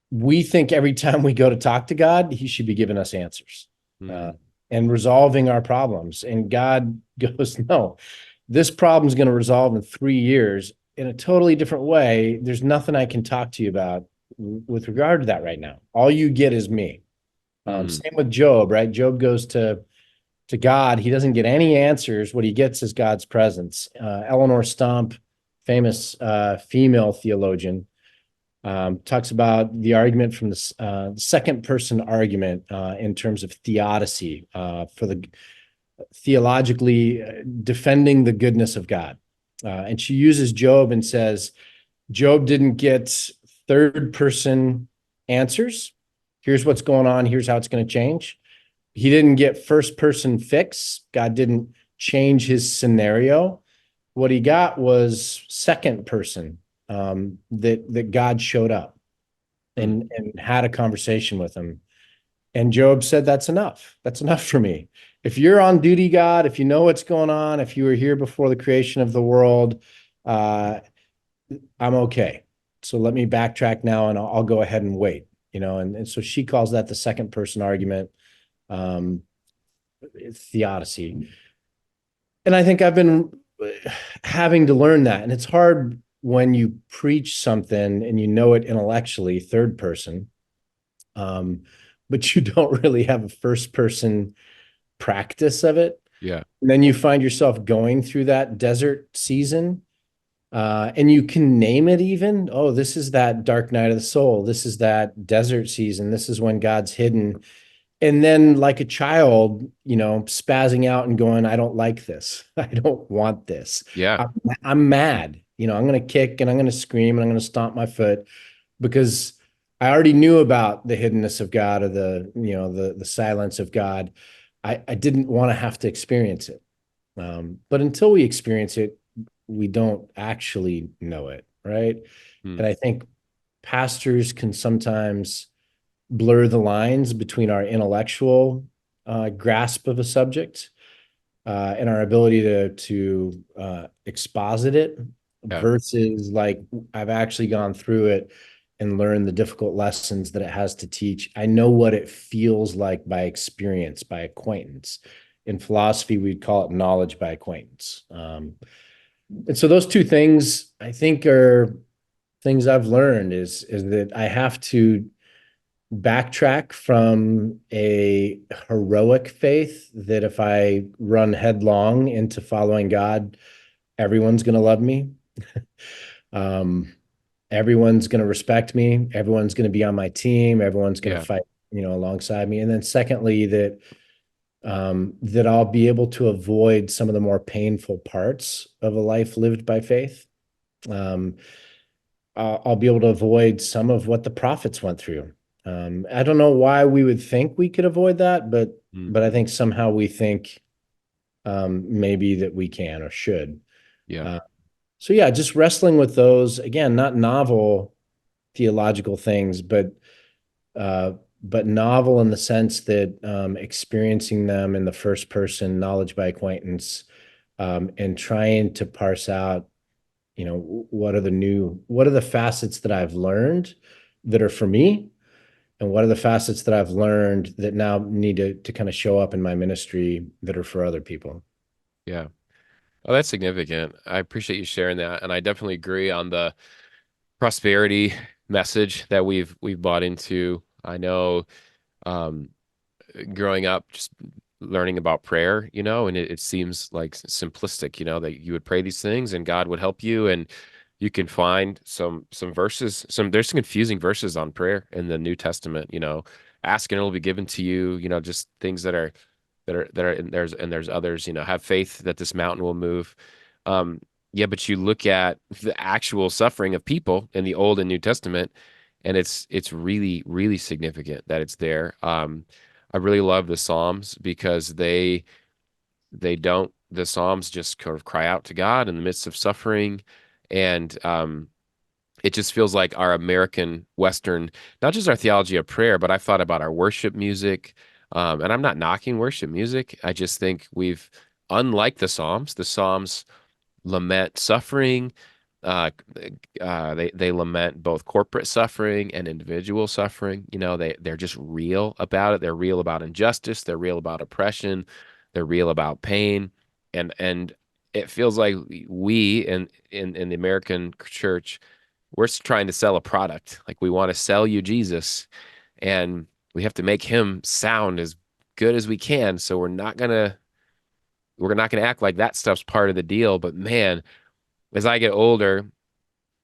we think every time we go to talk to God, he should be giving us answers uh, Mm, and resolving our problems. And God goes, no, this problem is going to resolve in 3 years in a totally different way. There's nothing I can talk to you about with regard to that right now. All you get is me. mm, Same with Job, right? Job goes to God. He doesn't get any answers. What he gets is God's presence. Eleanor Stomp, famous female theologian, talks about the argument from the second person argument in terms of theodicy, for the theologically defending the goodness of God. And she uses Job and says, Job didn't get third person answers. Here's what's going on. Here's how it's going to change. He didn't get first person fix. God didn't change his scenario. What he got was second person, that God showed up mm, and had a conversation with him. And Job said, that's enough. That's enough for me. If you're on duty, God, if you know what's going on, if you were here before the creation of the world, uh, I'm okay. So let me backtrack now and I'll go ahead and wait, and so she calls that the second person argument, um, theodicy. And I think I've been having to learn that. And it's hard when you preach something and you know it intellectually, third person, um, but you don't really have a first person practice of it. yeah. And then you find yourself going through that desert season. And you can name it even. Oh, this is that dark night of the soul. This is that desert season. This is when God's hidden. And then, like a child, spazzing out and going, I don't like this. I don't want this. Yeah. I'm mad. I'm going to kick and I'm going to scream and I'm going to stomp my foot because I already knew about the hiddenness of God or the silence of God. I didn't want to have to experience it. But until we experience it, we don't actually know it, right? Mm, And I think pastors can sometimes blur the lines between our intellectual grasp of a subject and our ability to exposit it yeah. versus like I've actually gone through it and learned the difficult lessons that it has to teach. I know what it feels like by experience, by acquaintance. In philosophy, we'd call it knowledge by acquaintance. And so those two things I think are things I've learned is that I have to backtrack from a heroic faith that if I run headlong into following God, everyone's going to love me. Um, everyone's going to respect me. Everyone's going to be on my team. Everyone's going to Yeah. fight, alongside me. And then secondly, that I'll be able to avoid some of the more painful parts of a life lived by faith. Um, I'll be able to avoid some of what the prophets went through. I don't know why we would think we could avoid that, but Mm, but I think somehow we think maybe that we can or should. yeah. Uh, so yeah, just wrestling with those again, not novel theological things, uh, but novel in the sense that experiencing them in the first person, knowledge by acquaintance, and trying to parse out what are the facets that I've learned that are for me, and what are the facets that I've learned that now need to kind of show up in my ministry that are for other people. Yeah. Oh, that's significant. I appreciate you sharing that, and I definitely agree on the prosperity message that we've bought into. I know, um, growing up, just learning about prayer, and it seems like simplistic, that you would pray these things and God would help you, and you can find some verses, there's some confusing verses on prayer in the New Testament, ask and it'll be given to you, just things and there's others, have faith that this mountain will move. Um, yeah, but you look at the actual suffering of people in the Old and New Testament, and it's really, really significant that it's there. I really love the Psalms because they don't the Psalms just kind of cry out to God in the midst of suffering, and it just feels like our American Western, not just our theology of prayer, but I've thought about our worship music. And I'm not knocking worship music. I just think unlike the Psalms lament suffering. Uh, they lament both corporate suffering and individual suffering. They're just real about it. They're real about injustice. They're real about oppression. They're real about pain. And it feels like we in the American church, we're trying to sell a product. Like we want to sell you Jesus, and we have to make him sound as good as we can. So we're not gonna act like that stuff's part of the deal. But man, as I get older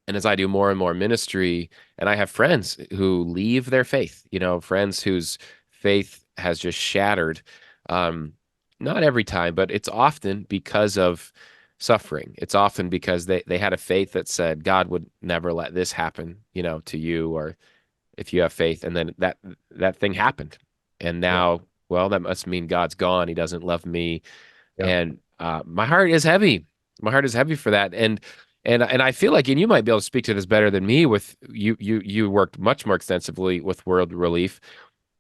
and as I do more and more ministry, and I have friends who leave their faith, friends whose faith has just shattered. Um, Not every time, but it's often because of suffering. It's often because they had a faith that said God would never let this happen, to you, or if you have faith, and then that thing happened. And Yeah. now, well, that must mean God's gone. He doesn't love me. Yeah. And my heart is heavy. My heart is heavy for that. And I feel like, and you might be able to speak to this better than me. With you worked much more extensively with World Relief,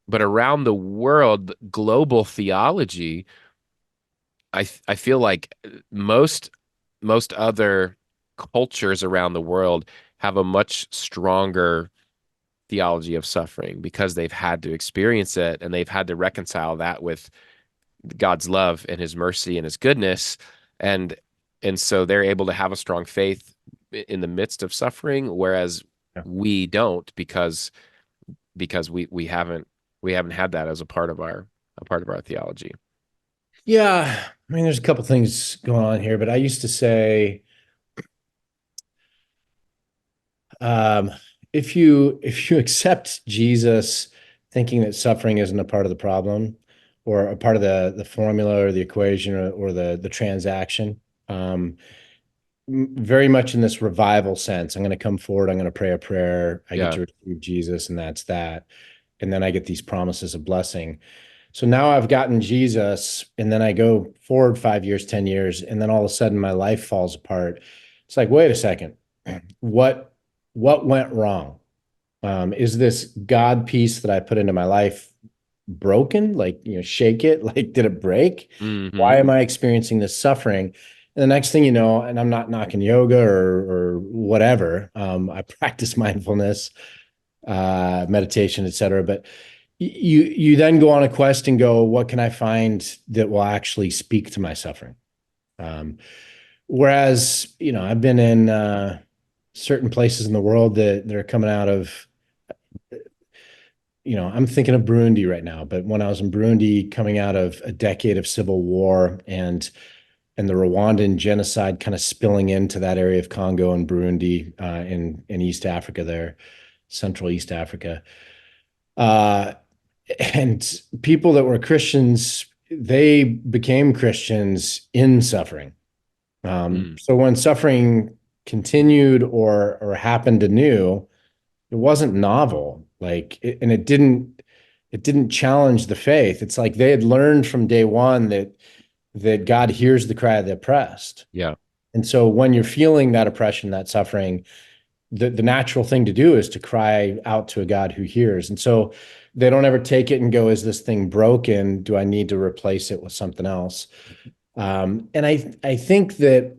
but around the world, global theology, I feel like most other cultures around the world have a much stronger theology of suffering because they've had to experience it and they've had to reconcile that with God's love and his mercy and his goodness, and so they're able to have a strong faith in the midst of suffering, whereas Yeah. we don't, because we haven't had that as a part of our theology. Yeah. I mean, there's a couple things going on here, but I used to say, um, if you accept Jesus, thinking that suffering isn't a part of the problem or a part of the formula or the equation or the transaction, very much in this revival sense. I'm going to come forward. I'm going to pray a prayer. I get Yeah. to receive Jesus, and that's that. And then I get these promises of blessing. So now I've gotten Jesus, and then I go forward 5 years, 10 years, and then all of a sudden my life falls apart. It's like, wait a second, what what went wrong? Is this God piece that I put into my life broken? Like, shake it. Like, did it break? Hmm. Why am I experiencing this suffering? And the next thing you know, and I'm not knocking yoga or whatever. I practice mindfulness, meditation, etc. But you then go on a quest and go, what can I find that will actually speak to my suffering? Um, Whereas, I've been in certain places in the world that are coming out of, I'm thinking of Burundi right now, but when I was in Burundi, coming out of a decade of civil war and the Rwandan genocide kind of spilling into that area of Congo and Burundi in East Africa there, Central East Africa. Uh, and people that were Christians, they became Christians in suffering. Mm. So when suffering continued or happened anew, it wasn't novel. And it didn't challenge the faith. It's like they had learned from day one that God hears the cry of the oppressed. Yeah. And so when you're feeling that oppression, that suffering, the natural thing to do is to cry out to a God who hears. And so they don't ever take it and go, is this thing broken? Do I need to replace it with something else? And I think that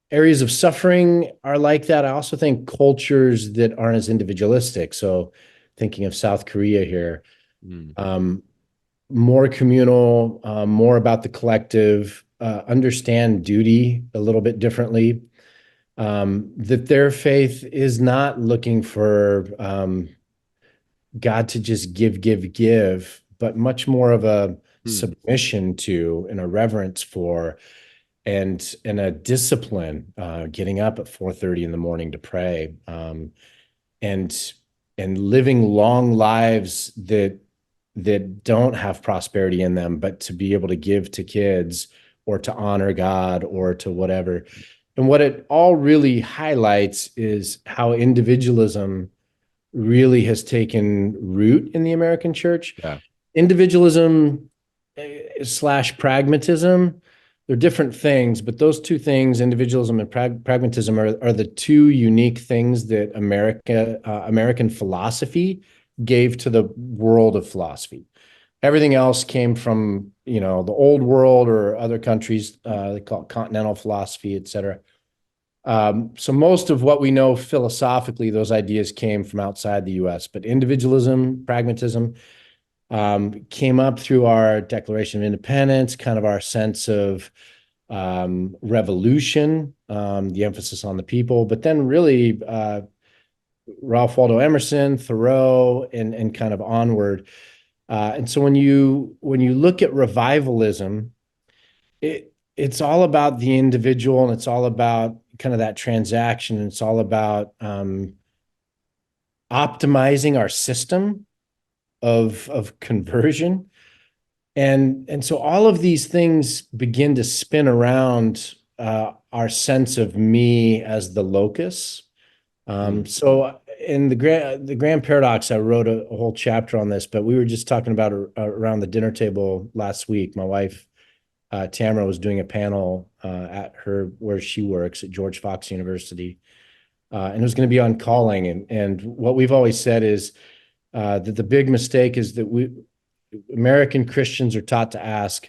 areas of suffering are like that. I also think cultures that aren't as individualistic. So thinking of South Korea here. Mm. More communal, more about the collective, understand duty a little bit differently. That their faith is not looking for God to just give, but much more of a Mm. submission to and a reverence for and a discipline, getting up at 4:30 in the morning to pray, and living long lives that don't have prosperity in them, but to be able to give to kids or to honor God or to whatever. And what it all really highlights is how individualism really has taken root in the American church. Yeah. Individualism slash pragmatism, they're different things, but those two things, individualism and pragmatism, are the two unique things that American philosophy gave to the world of philosophy. Everything else came from, the old world or other countries, they call it continental philosophy, et cetera. So most of what we know philosophically, those ideas came from outside the US, but individualism, pragmatism, came up through our Declaration of Independence, kind of our sense of revolution, the emphasis on the people, but then really Ralph Waldo Emerson, Thoreau, and kind of onward. And so when you look at revivalism, it's all about the individual, and it's all about kind of that transaction. And it's all about optimizing our system of conversion. And so all of these things begin to spin around our sense of me as the locus. So in the grand paradox, I wrote a whole chapter on this, but we were just talking about around the dinner table last week. My wife, Tamara, was doing a panel at where she works at George Fox University, and it was going to be on calling. And what we've always said is that the big mistake is that American Christians are taught to ask,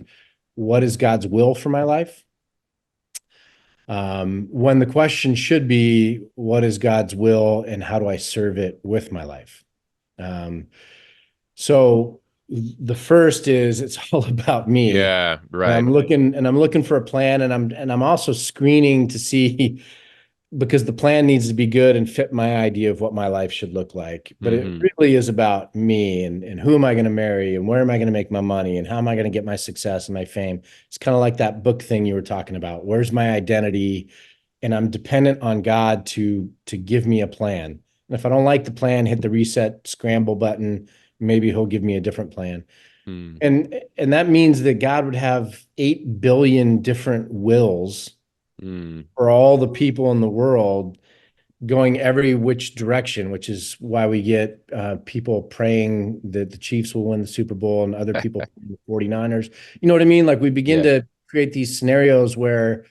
what is God's will for my life? When the question should be, what is God's will and how do I serve it with my life? So the first is, it's all about me. Yeah. And Right. I'm looking for a plan, and I'm also screening to see, because the plan needs to be good and fit my idea of what my life should look like. But it Mm-hmm. really is about me and who am I going to marry and where am I going to make my money and how am I going to get my success and my fame. It's kind of like that book thing you were talking about. Where's my identity? And I'm dependent on God to give me a plan. And if I don't like the plan, hit the reset scramble button. Maybe he'll give me a different plan. Mm. And that means that God would have 8 billion different wills Mm. for all the people in the world, going every which direction, which is why we get people praying that the Chiefs will win the Super Bowl and other people the 49ers. You know what I mean? Like, we begin Yeah. to create these scenarios where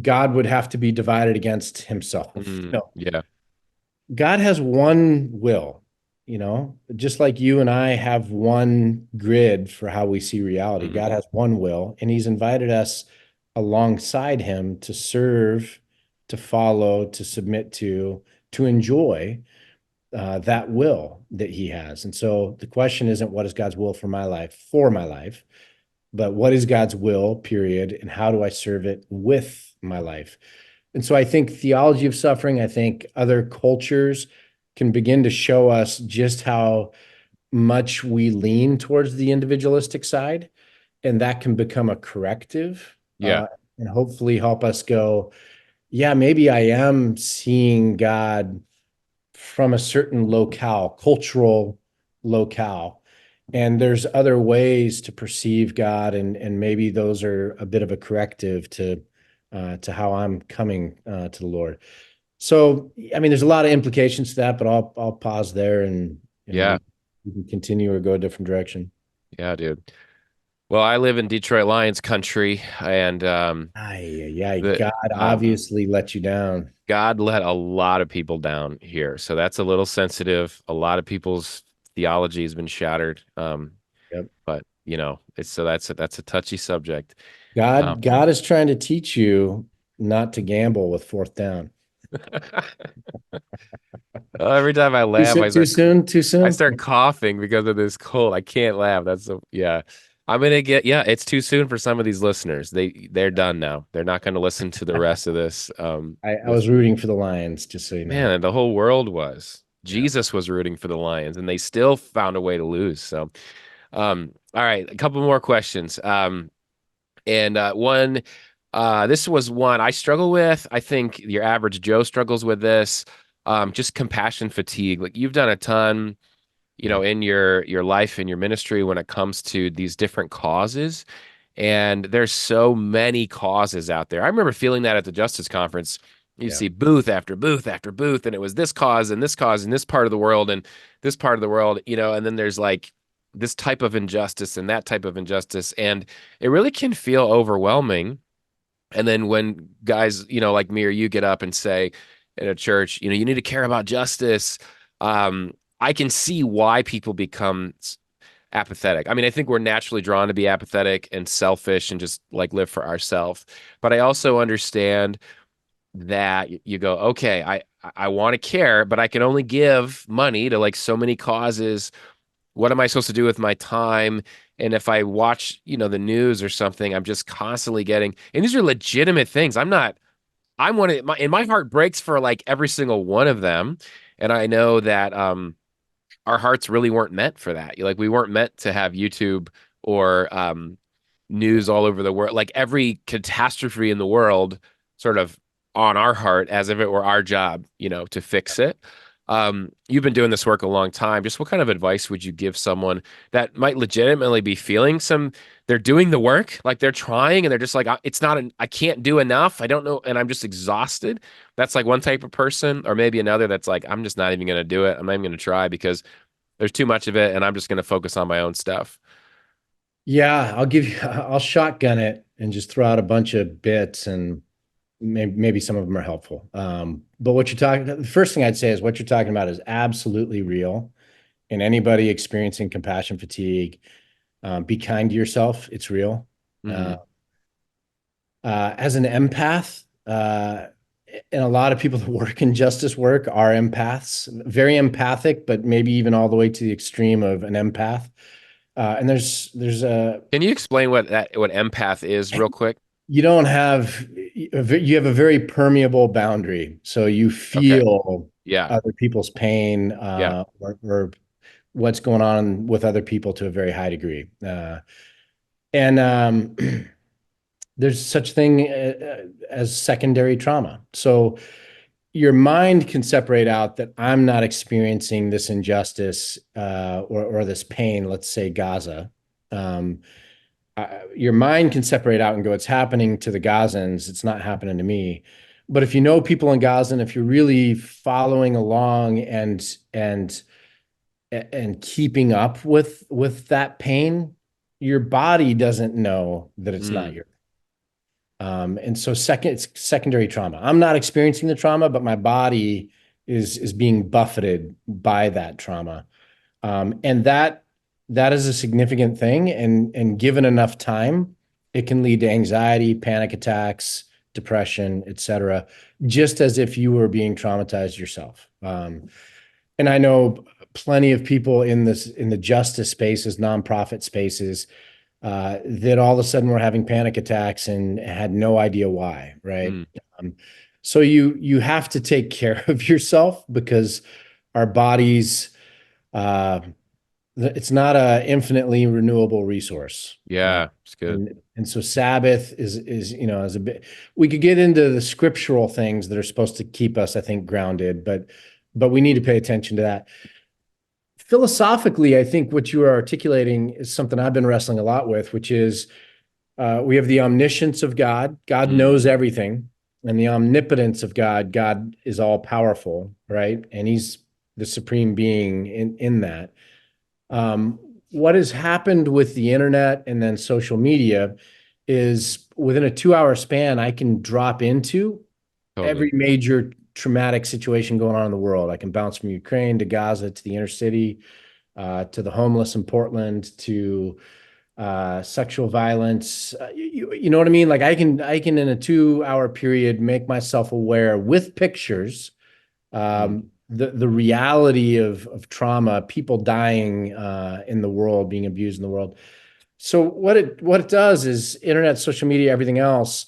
God would have to be divided against himself. Yeah. God has one will, just like you and I have one grid for how we see reality. Mm. God has one will, and he's invited us alongside him to serve, to follow, to submit to enjoy that will that he has. And so the question isn't what is God's will for my life, but what is God's will, period, and how do I serve it with my life? And so I think theology of suffering, I think other cultures can begin to show us just how much we lean towards the individualistic side, and that can become a corrective, Yeah. and hopefully help us go, yeah, maybe I am seeing God from a certain locale, cultural locale. And there's other ways to perceive God, and maybe those are a bit of a corrective to how I'm coming to the Lord. So, I mean, there's a lot of implications to that, but I'll pause there, and Yeah. we can continue or go a different direction. Yeah, dude. Well, I live in Detroit Lions country, and Yeah, the God obviously let you down. God let a lot of people down here, so that's a little sensitive. A lot of people's theology has been shattered. Yep. But that's a touchy subject. God is trying to teach you not to gamble with fourth down. Every time I Too laugh, soon, too soon, too I soon. start coughing because of this cold. I can't laugh. That's so yeah. I'm gonna get yeah. It's too soon for some of these listeners. They're done now. They're not gonna listen to the rest of this. I This was rooting for the Lions, just so you know. man, the whole world was. Yeah. Jesus was rooting for the Lions, and they still found a way to lose. So, all right, a couple more questions. And one, this was one I struggle with. I think your average Joe struggles with this. Just compassion fatigue. Like you've done a ton, Yeah. in your life and your ministry when it comes to these different causes. And there's so many causes out there. I remember feeling that at the Justice Conference. You Yeah. see booth after booth after booth, and it was this cause and this cause in this part of the world and this part of the world, and then there's like this type of injustice and that type of injustice. And it really can feel overwhelming. And then when guys, like me or you get up and say in a church, you need to care about justice. I can see why people become apathetic. I mean, I think we're naturally drawn to be apathetic and selfish and just like live for ourselves. But I also understand that you go, okay, I want to care, but I can only give money to like so many causes. What am I supposed to do with my time? And if I watch, the news or something, I'm just constantly getting, and these are legitimate things. I'm one of and my heart breaks for like every single one of them. And I know that, our hearts really weren't meant for that. Like we weren't meant to have YouTube or, Yeah. news all over the world, like every catastrophe in the world sort of on our heart as if it were our job, to fix it. You've been doing this work a long time. Just what kind of advice would you give someone that might legitimately be feeling they're doing the work, like they're trying and they're just like, it's not, I can't do enough. I don't know. And I'm just exhausted. That's like one type of person, or maybe another that's like, I'm just not even going to do it. I'm not even going to try because there's too much of it and I'm just going to focus on my own stuff. Yeah, I'll shotgun it and just throw out a bunch of bits, and maybe some of them are helpful. But the first thing I'd say is what you're talking about is absolutely real. And anybody experiencing compassion fatigue, be kind to yourself. It's real. Uh, Hmm. as an empath, and a lot of people that work in justice work are empaths, very empathic, but maybe even all the way to the extreme of an empath. And there's a Can you explain what empath is real quick? you don't have you have a very permeable boundary, so you Okay. feel Yeah. other people's pain, Yeah. or what's going on with other people to a very high degree. And there's such thing as secondary trauma. So your mind can separate out that I'm not experiencing this injustice, or this pain, let's say Gaza. Um, your mind can separate out and go, it's happening to the Gazans, it's not happening to me. But if you know people in Gaza, and if you're really following along and keeping up with that pain, your body doesn't know that it's not Mm. your. And so it's secondary trauma. I'm not experiencing the trauma, but my body is being buffeted by that trauma. And that is a significant thing. And given enough time, it can lead to anxiety, panic attacks, depression, etc., just as if you were being traumatized yourself. And I know plenty of people in the justice spaces, nonprofit spaces, that all of a sudden were having panic attacks and had no idea why, right? Mm. Um, so you have to take care of yourself, because our bodies, uh, it's not a infinitely renewable resource. Yeah. It's good. And so Sabbath is a bit, we could get into the scriptural things that are supposed to keep us, I think, grounded, but we need to pay attention to that. Philosophically, I think what you are articulating is something I've been wrestling a lot with, which is, we have the omniscience of God. God Mm. knows everything, and the omnipotence of God. God is all powerful, right? And He's the supreme being in that. Um, what has happened with the internet and then social media is, within a 2 hour span, I can drop into every Totally. major traumatic situation going on in the world. I can bounce from Ukraine to Gaza to the inner city, to the homeless in Portland, to sexual violence. You know what I mean? Like I can in a 2 hour period make myself aware with pictures, Mm. the reality of trauma, people dying in the world, being abused in the world. So what it does is internet, social media, everything else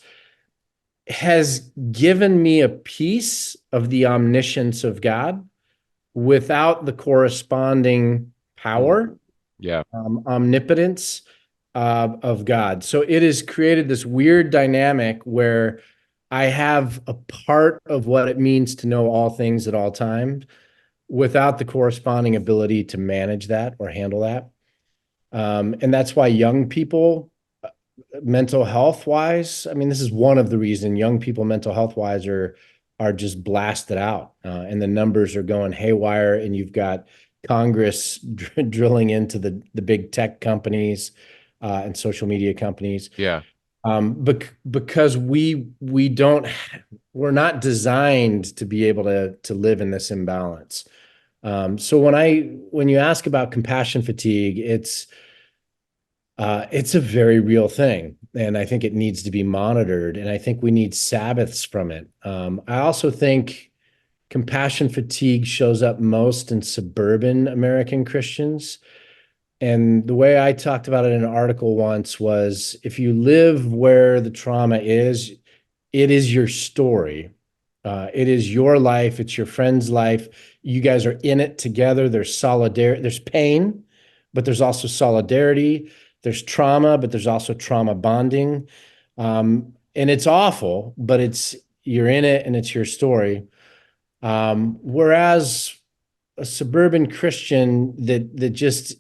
has given me a piece of the omniscience of God without the corresponding Mm. power, Yeah. omnipotence of God. So it has created this weird dynamic where I have a part of what it means to know all things at all times without the corresponding ability to manage that or handle that. And that's why young people, mental health wise, I mean, this is one of the reasons young people mental health wise are just blasted out, and the numbers are going haywire. And you've got Congress drilling into the big tech companies and social media companies, Yeah. because we don't we're not designed to be able to live in this imbalance. So when you ask about compassion fatigue, it's a very real thing, and I think it needs to be monitored, and I think we need Sabbaths from it. I also think compassion fatigue shows up most in suburban American Christians. And the way I talked about it in an article once was if you live where the trauma is, it is your story. It is your life. It's your friend's life. You guys are in it together. There's solidarity. There's pain, but there's also solidarity. There's trauma, but there's also trauma bonding. And it's awful, but you're in it and it's your story. Whereas a suburban Christian that just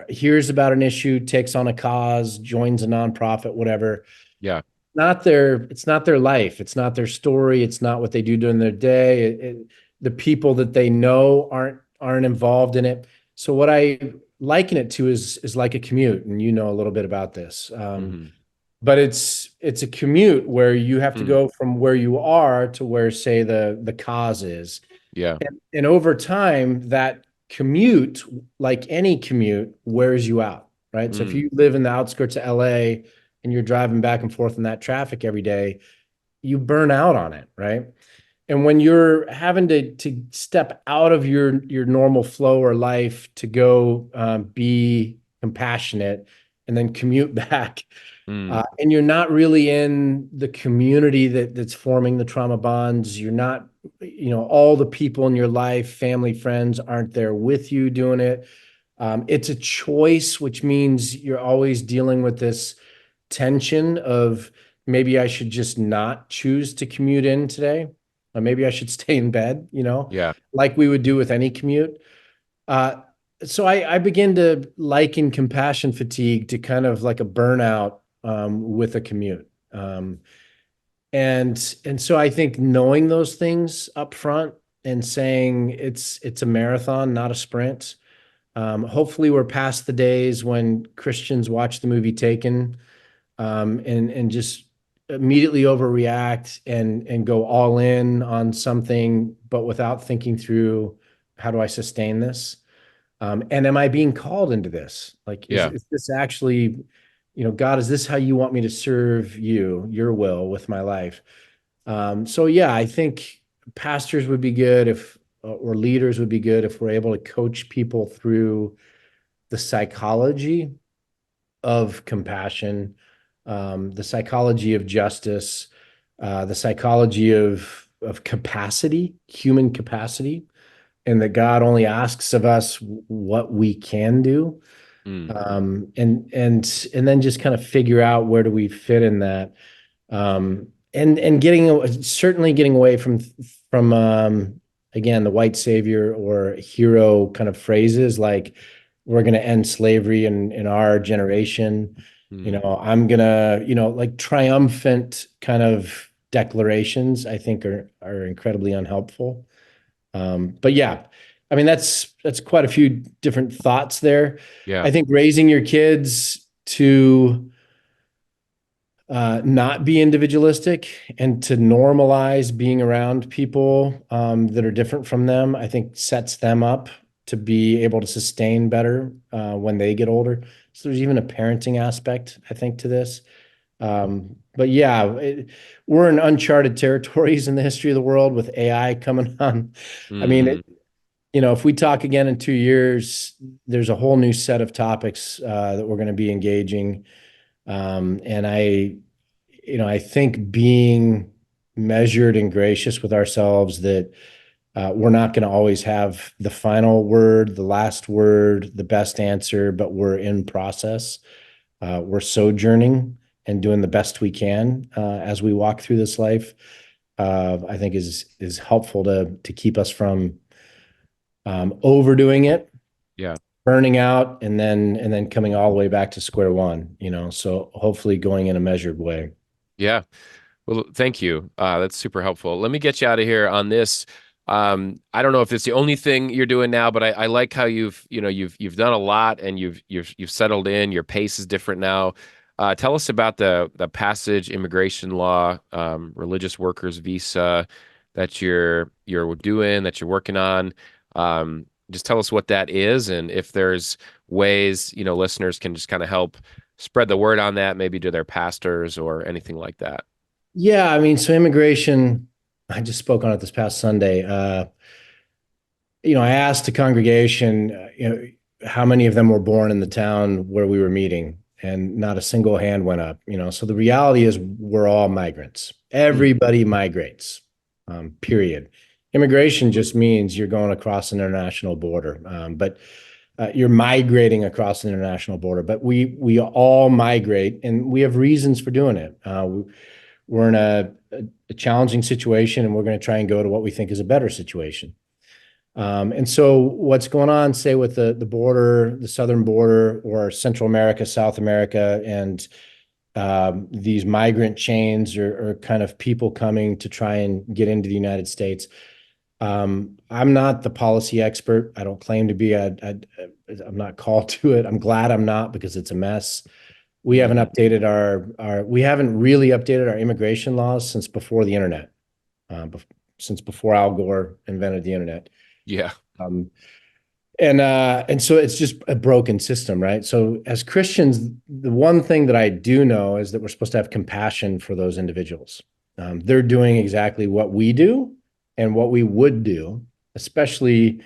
hears about an issue, takes on a cause, joins a nonprofit, whatever, Yeah. it's not their life. It's not their story. It's not what they do during their day. The people that they know aren't involved in it. So what I liken it to is like a commute, and you know a little bit about this. Hmm. But it's a commute where you have to Mm. go from where you are to where, say, the cause is. Yeah. And over time, that commute, like any commute, wears you out, right? So if Mm. you live in the outskirts of LA and you're driving back and forth in that traffic every day, you burn out on it, right? And when you're having to step out of your normal flow or life to go be compassionate and then commute back, Mm. and you're not really in the community that's forming the trauma bonds. You're not, all the people in your life, family, friends aren't there with you doing it. It's a choice, which means you're always dealing with this tension of maybe I should just not choose to commute in today, or maybe I should stay in bed, Yeah. like we would do with any commute. Uh, so I begin to liken compassion fatigue to kind of like a burnout with a commute. And so I think knowing those things up front and saying it's a marathon, not a sprint. Hopefully we're past the days when Christians watch the movie Taken, and just immediately overreact and go all in on something, but without thinking through, how do I sustain this? And am I being called into this? Like, is, Yeah. is this actually, God, is this how you want me to serve you, your will with my life? So yeah, I think pastors would be good if, or leaders would be good if we're able to coach people through the psychology of compassion, the psychology of justice, the psychology of capacity, human capacity, and that God only asks of us what we can do, Mm. and then just kind of figure out where do we fit in that, and certainly getting away from again the white savior or hero kind of phrases like we're going to end slavery in our generation. Mm. I'm gonna, like triumphant kind of declarations, I think are incredibly unhelpful. But yeah, I mean, that's quite a few different thoughts there. Yeah. I think raising your kids to not be individualistic and to normalize being around people that are different from them, I think sets them up to be able to sustain better when they get older. So there's even a parenting aspect, I think, to this. But yeah, we're in uncharted territories in the history of the world with AI coming on. I mean, Hmm. if we talk again in 2 years, there's a whole new set of topics that we're going to be engaging. And I think being measured and gracious with ourselves that we're not going to always have the final word, the last word, the best answer, but we're in process. We're sojourning and doing the best we can as we walk through this life. I think is helpful to keep us from overdoing it, Yeah. burning out, and then coming all the way back to square one. So hopefully going in a measured way. Yeah. Well, thank you. That's super helpful. Let me get you out of here on this. I don't know if it's the only thing you're doing now, but I like how you've done a lot and you've settled in. Your pace is different now. Tell us about the passage immigration law, religious workers visa that you're doing, that you're working on. Just tell us what that is, and if there's ways listeners can just kind of help spread the word on that, maybe to their pastors or anything like that. Yeah, I mean, so immigration, I just spoke on it this past Sunday. I asked the congregation, how many of them were born in the town where we were meeting, and not a single hand went up. So the reality is we're all migrants. Mm. Everybody migrates, period. Immigration just means you're going across an international border, but you're migrating across an international border. But we all migrate, and we have reasons for doing it. We're in a challenging situation, and we're going to try and go to what we think is a better situation. And so what's going on, say, with the border, the southern border, or Central America, South America, and these migrant chains or kind of people coming to try and get into the United States. I'm not the policy expert. I don't claim to be. I'm not called to it. I'm glad I'm not, because it's a mess. We haven't Mhm. updated we haven't really updated our immigration laws since before the internet, since before Al Gore invented the internet. Yeah. Um, and so it's just a broken system, right? So as Christians, the one thing that I do know is that we're supposed to have compassion for those individuals. They're doing exactly what we do and what we would do, especially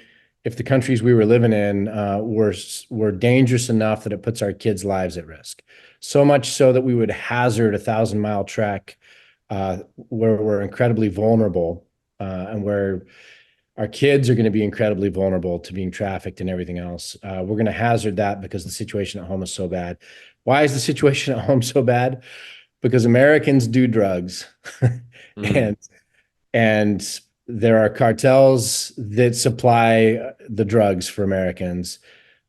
if the countries we were living in were dangerous enough that it puts our kids' lives at risk. So much so that we would hazard a 1,000-mile trek where we're incredibly vulnerable, and where our kids are going to be incredibly vulnerable to being trafficked and everything else. We're going to hazard that because the situation at home is so bad. Why is the situation at home so bad? Because Americans do drugs, Mm. and and there are cartels that supply the drugs for Americans.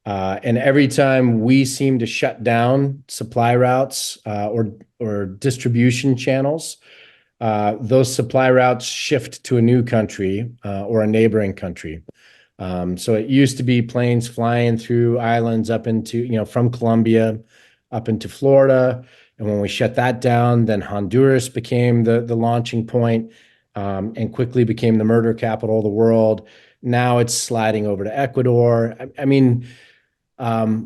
And every time we seem to shut down supply routes or distribution channels, those supply routes shift to a new country or a neighboring country. So it used to be planes flying through islands up into, from Colombia up into Florida. And when we shut that down, then Honduras became the launching point, and quickly became the murder capital of the world. Now it's sliding over to Ecuador. I mean,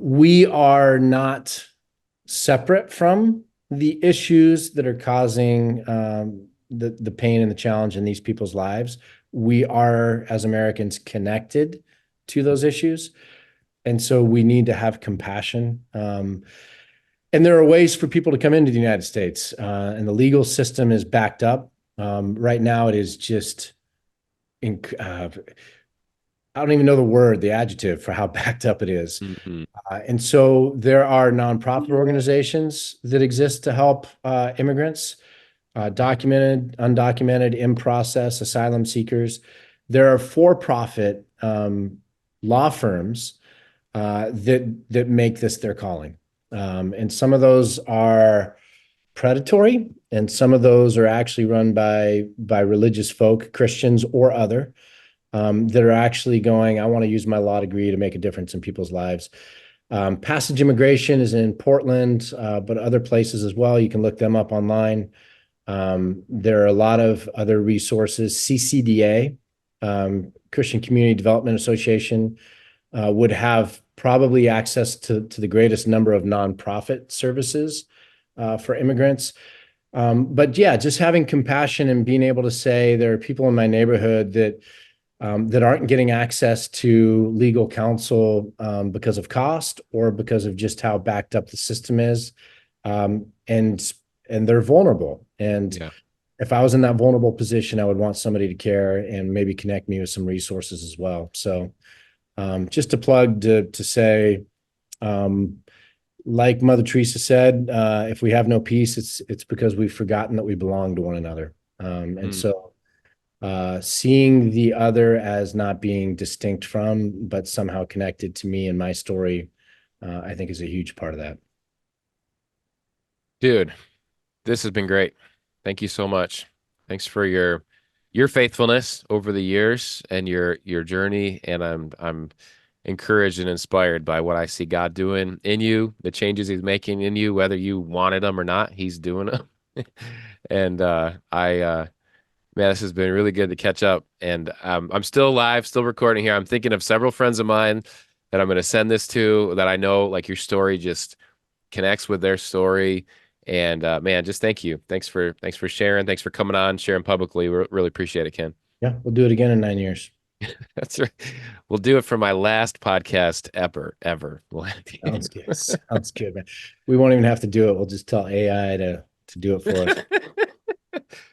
we are not separate from the issues that are causing the pain and the challenge in these people's lives. We are, as Americans, connected to those issues. And so we need to have compassion. And there are ways for people to come into the United States, and the legal system is backed up. Right now, it is just, I don't even know the adjective for how backed up it is. Mhm. And so there are nonprofit organizations that exist to help immigrants, documented, undocumented, in process, asylum seekers. There are for-profit law firms that make this their calling. And some of those are predatory, and some of those are actually run by religious folk, Christians or other, that are actually going, I want to use my law degree to make a difference in people's lives. Passage Immigration is in Portland, but other places as well. You can look them up online. There are a lot of other resources. CCDA, Christian Community Development Association, would have probably access to the greatest number of nonprofit services for immigrants. But yeah, just having compassion and being able to say there are people in my neighborhood that aren't getting access to legal counsel because of cost or because of just how backed up the system is, and they're vulnerable. And Yeah. if I was in that vulnerable position, I would want somebody to care and maybe connect me with some resources as well. So just a plug to say, like Mother Teresa said, if we have no peace, it's because we've forgotten that we belong to one another. And so seeing the other as not being distinct from, but somehow connected to me and my story, I think is a huge part of that. Dude, this has been great. Thank you so much. Thanks for your faithfulness over the years and your journey. And I'm encouraged and inspired by what I see God doing in you, the changes he's making in you, whether you wanted them or not, he's doing them. And man, this has been really good to catch up. And I'm still live, still recording here. I'm thinking of several friends of mine that I'm going to send this to that I know like your story just connects with their story. And man, just thank you. Thanks for sharing. Thanks for coming on, sharing publicly. We really appreciate it, Ken. Yeah, we'll do it again in 9 years. That's right. We'll do it for my last podcast ever. Sounds good. Sounds good, man. We won't even have to do it. We'll just tell AI to do it for us.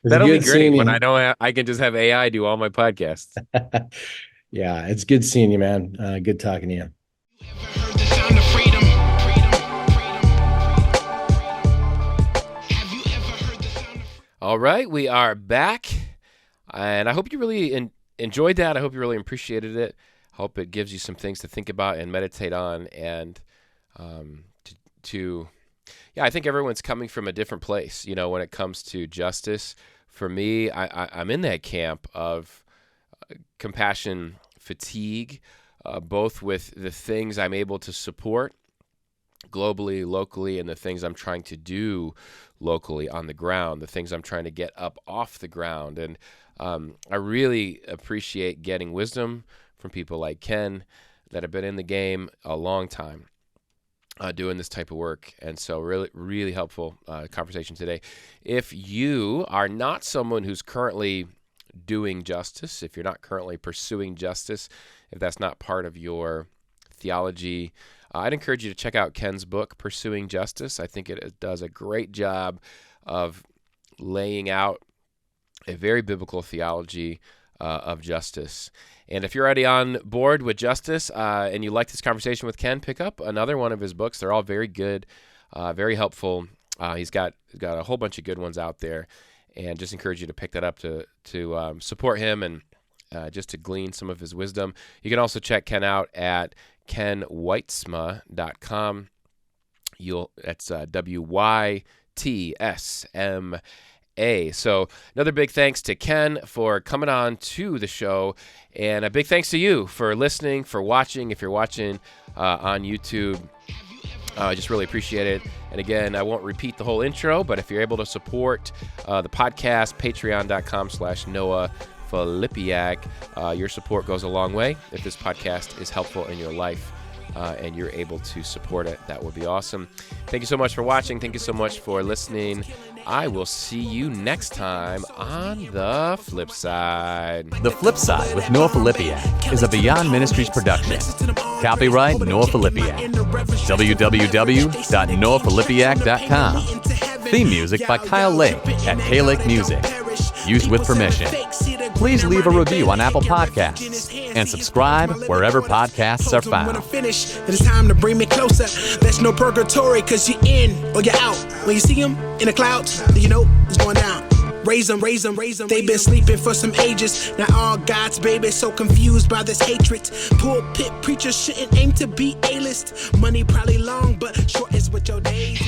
That'll be great when I know I can just have AI do all my podcasts. Yeah, it's good seeing you, man. Good talking to you. Ever heard the sound of freedom? Have you ever heard the sound of All right, we are back, and I hope you really enjoyed that. I hope you really appreciated it. I hope it gives you some things to think about and meditate on, and yeah, I think everyone's coming from a different place, when it comes to justice. For me, I'm in that camp of compassion fatigue, both with the things I'm able to support globally, locally, and the things I'm trying to do locally on the ground, the things I'm trying to get up off the ground. And I really appreciate getting wisdom from people like Ken that have been in the game a long time. Doing this type of work. And so really, really helpful conversation today. If you are not someone who's currently doing justice, if you're not currently pursuing justice, if that's not part of your theology, I'd encourage you to check out Ken's book, Pursuing Justice. I think it does a great job of laying out a very biblical theology of justice. And if you're already on board with justice and you like this conversation with Ken, pick up another one of his books. They're all very good, very helpful. He's got a whole bunch of good ones out there, and just encourage you to pick that up to support him and just to glean some of his wisdom. You can also check Ken out at kenwytsma.com. That's WYTSMA. So another big thanks to Ken for coming on to the show, and a big thanks to you for listening, for watching. If you're watching on YouTube, I just really appreciate it. And again, I won't repeat the whole intro, but if you're able to support the podcast, patreon.com/Noah Filipiak, your support goes a long way. If this podcast is helpful in your life and you're able to support it, that would be awesome. Thank you so much for watching. Thank you so much for listening. I will see you next time on The Flip Side. The Flip Side with Noah Filipiak is a Beyond Ministries production. Copyright Noah Filipiak. www.noahfilipiak.com. Theme music by Kyle Lake at K-Lake Music. Used with permission. Please leave a review on Apple Podcasts and subscribe wherever podcasts are found. It's time to bring me closer. There's no purgatory, cause you're in or you're out. When you see them in the clouds, then you know it's going down. Raise them, raise them, raise them. They've been sleeping for some ages. Now all God's babies so confused by this hatred. Pulpit preachers shouldn't aim to be A-list. Money probably long, but short is what your days.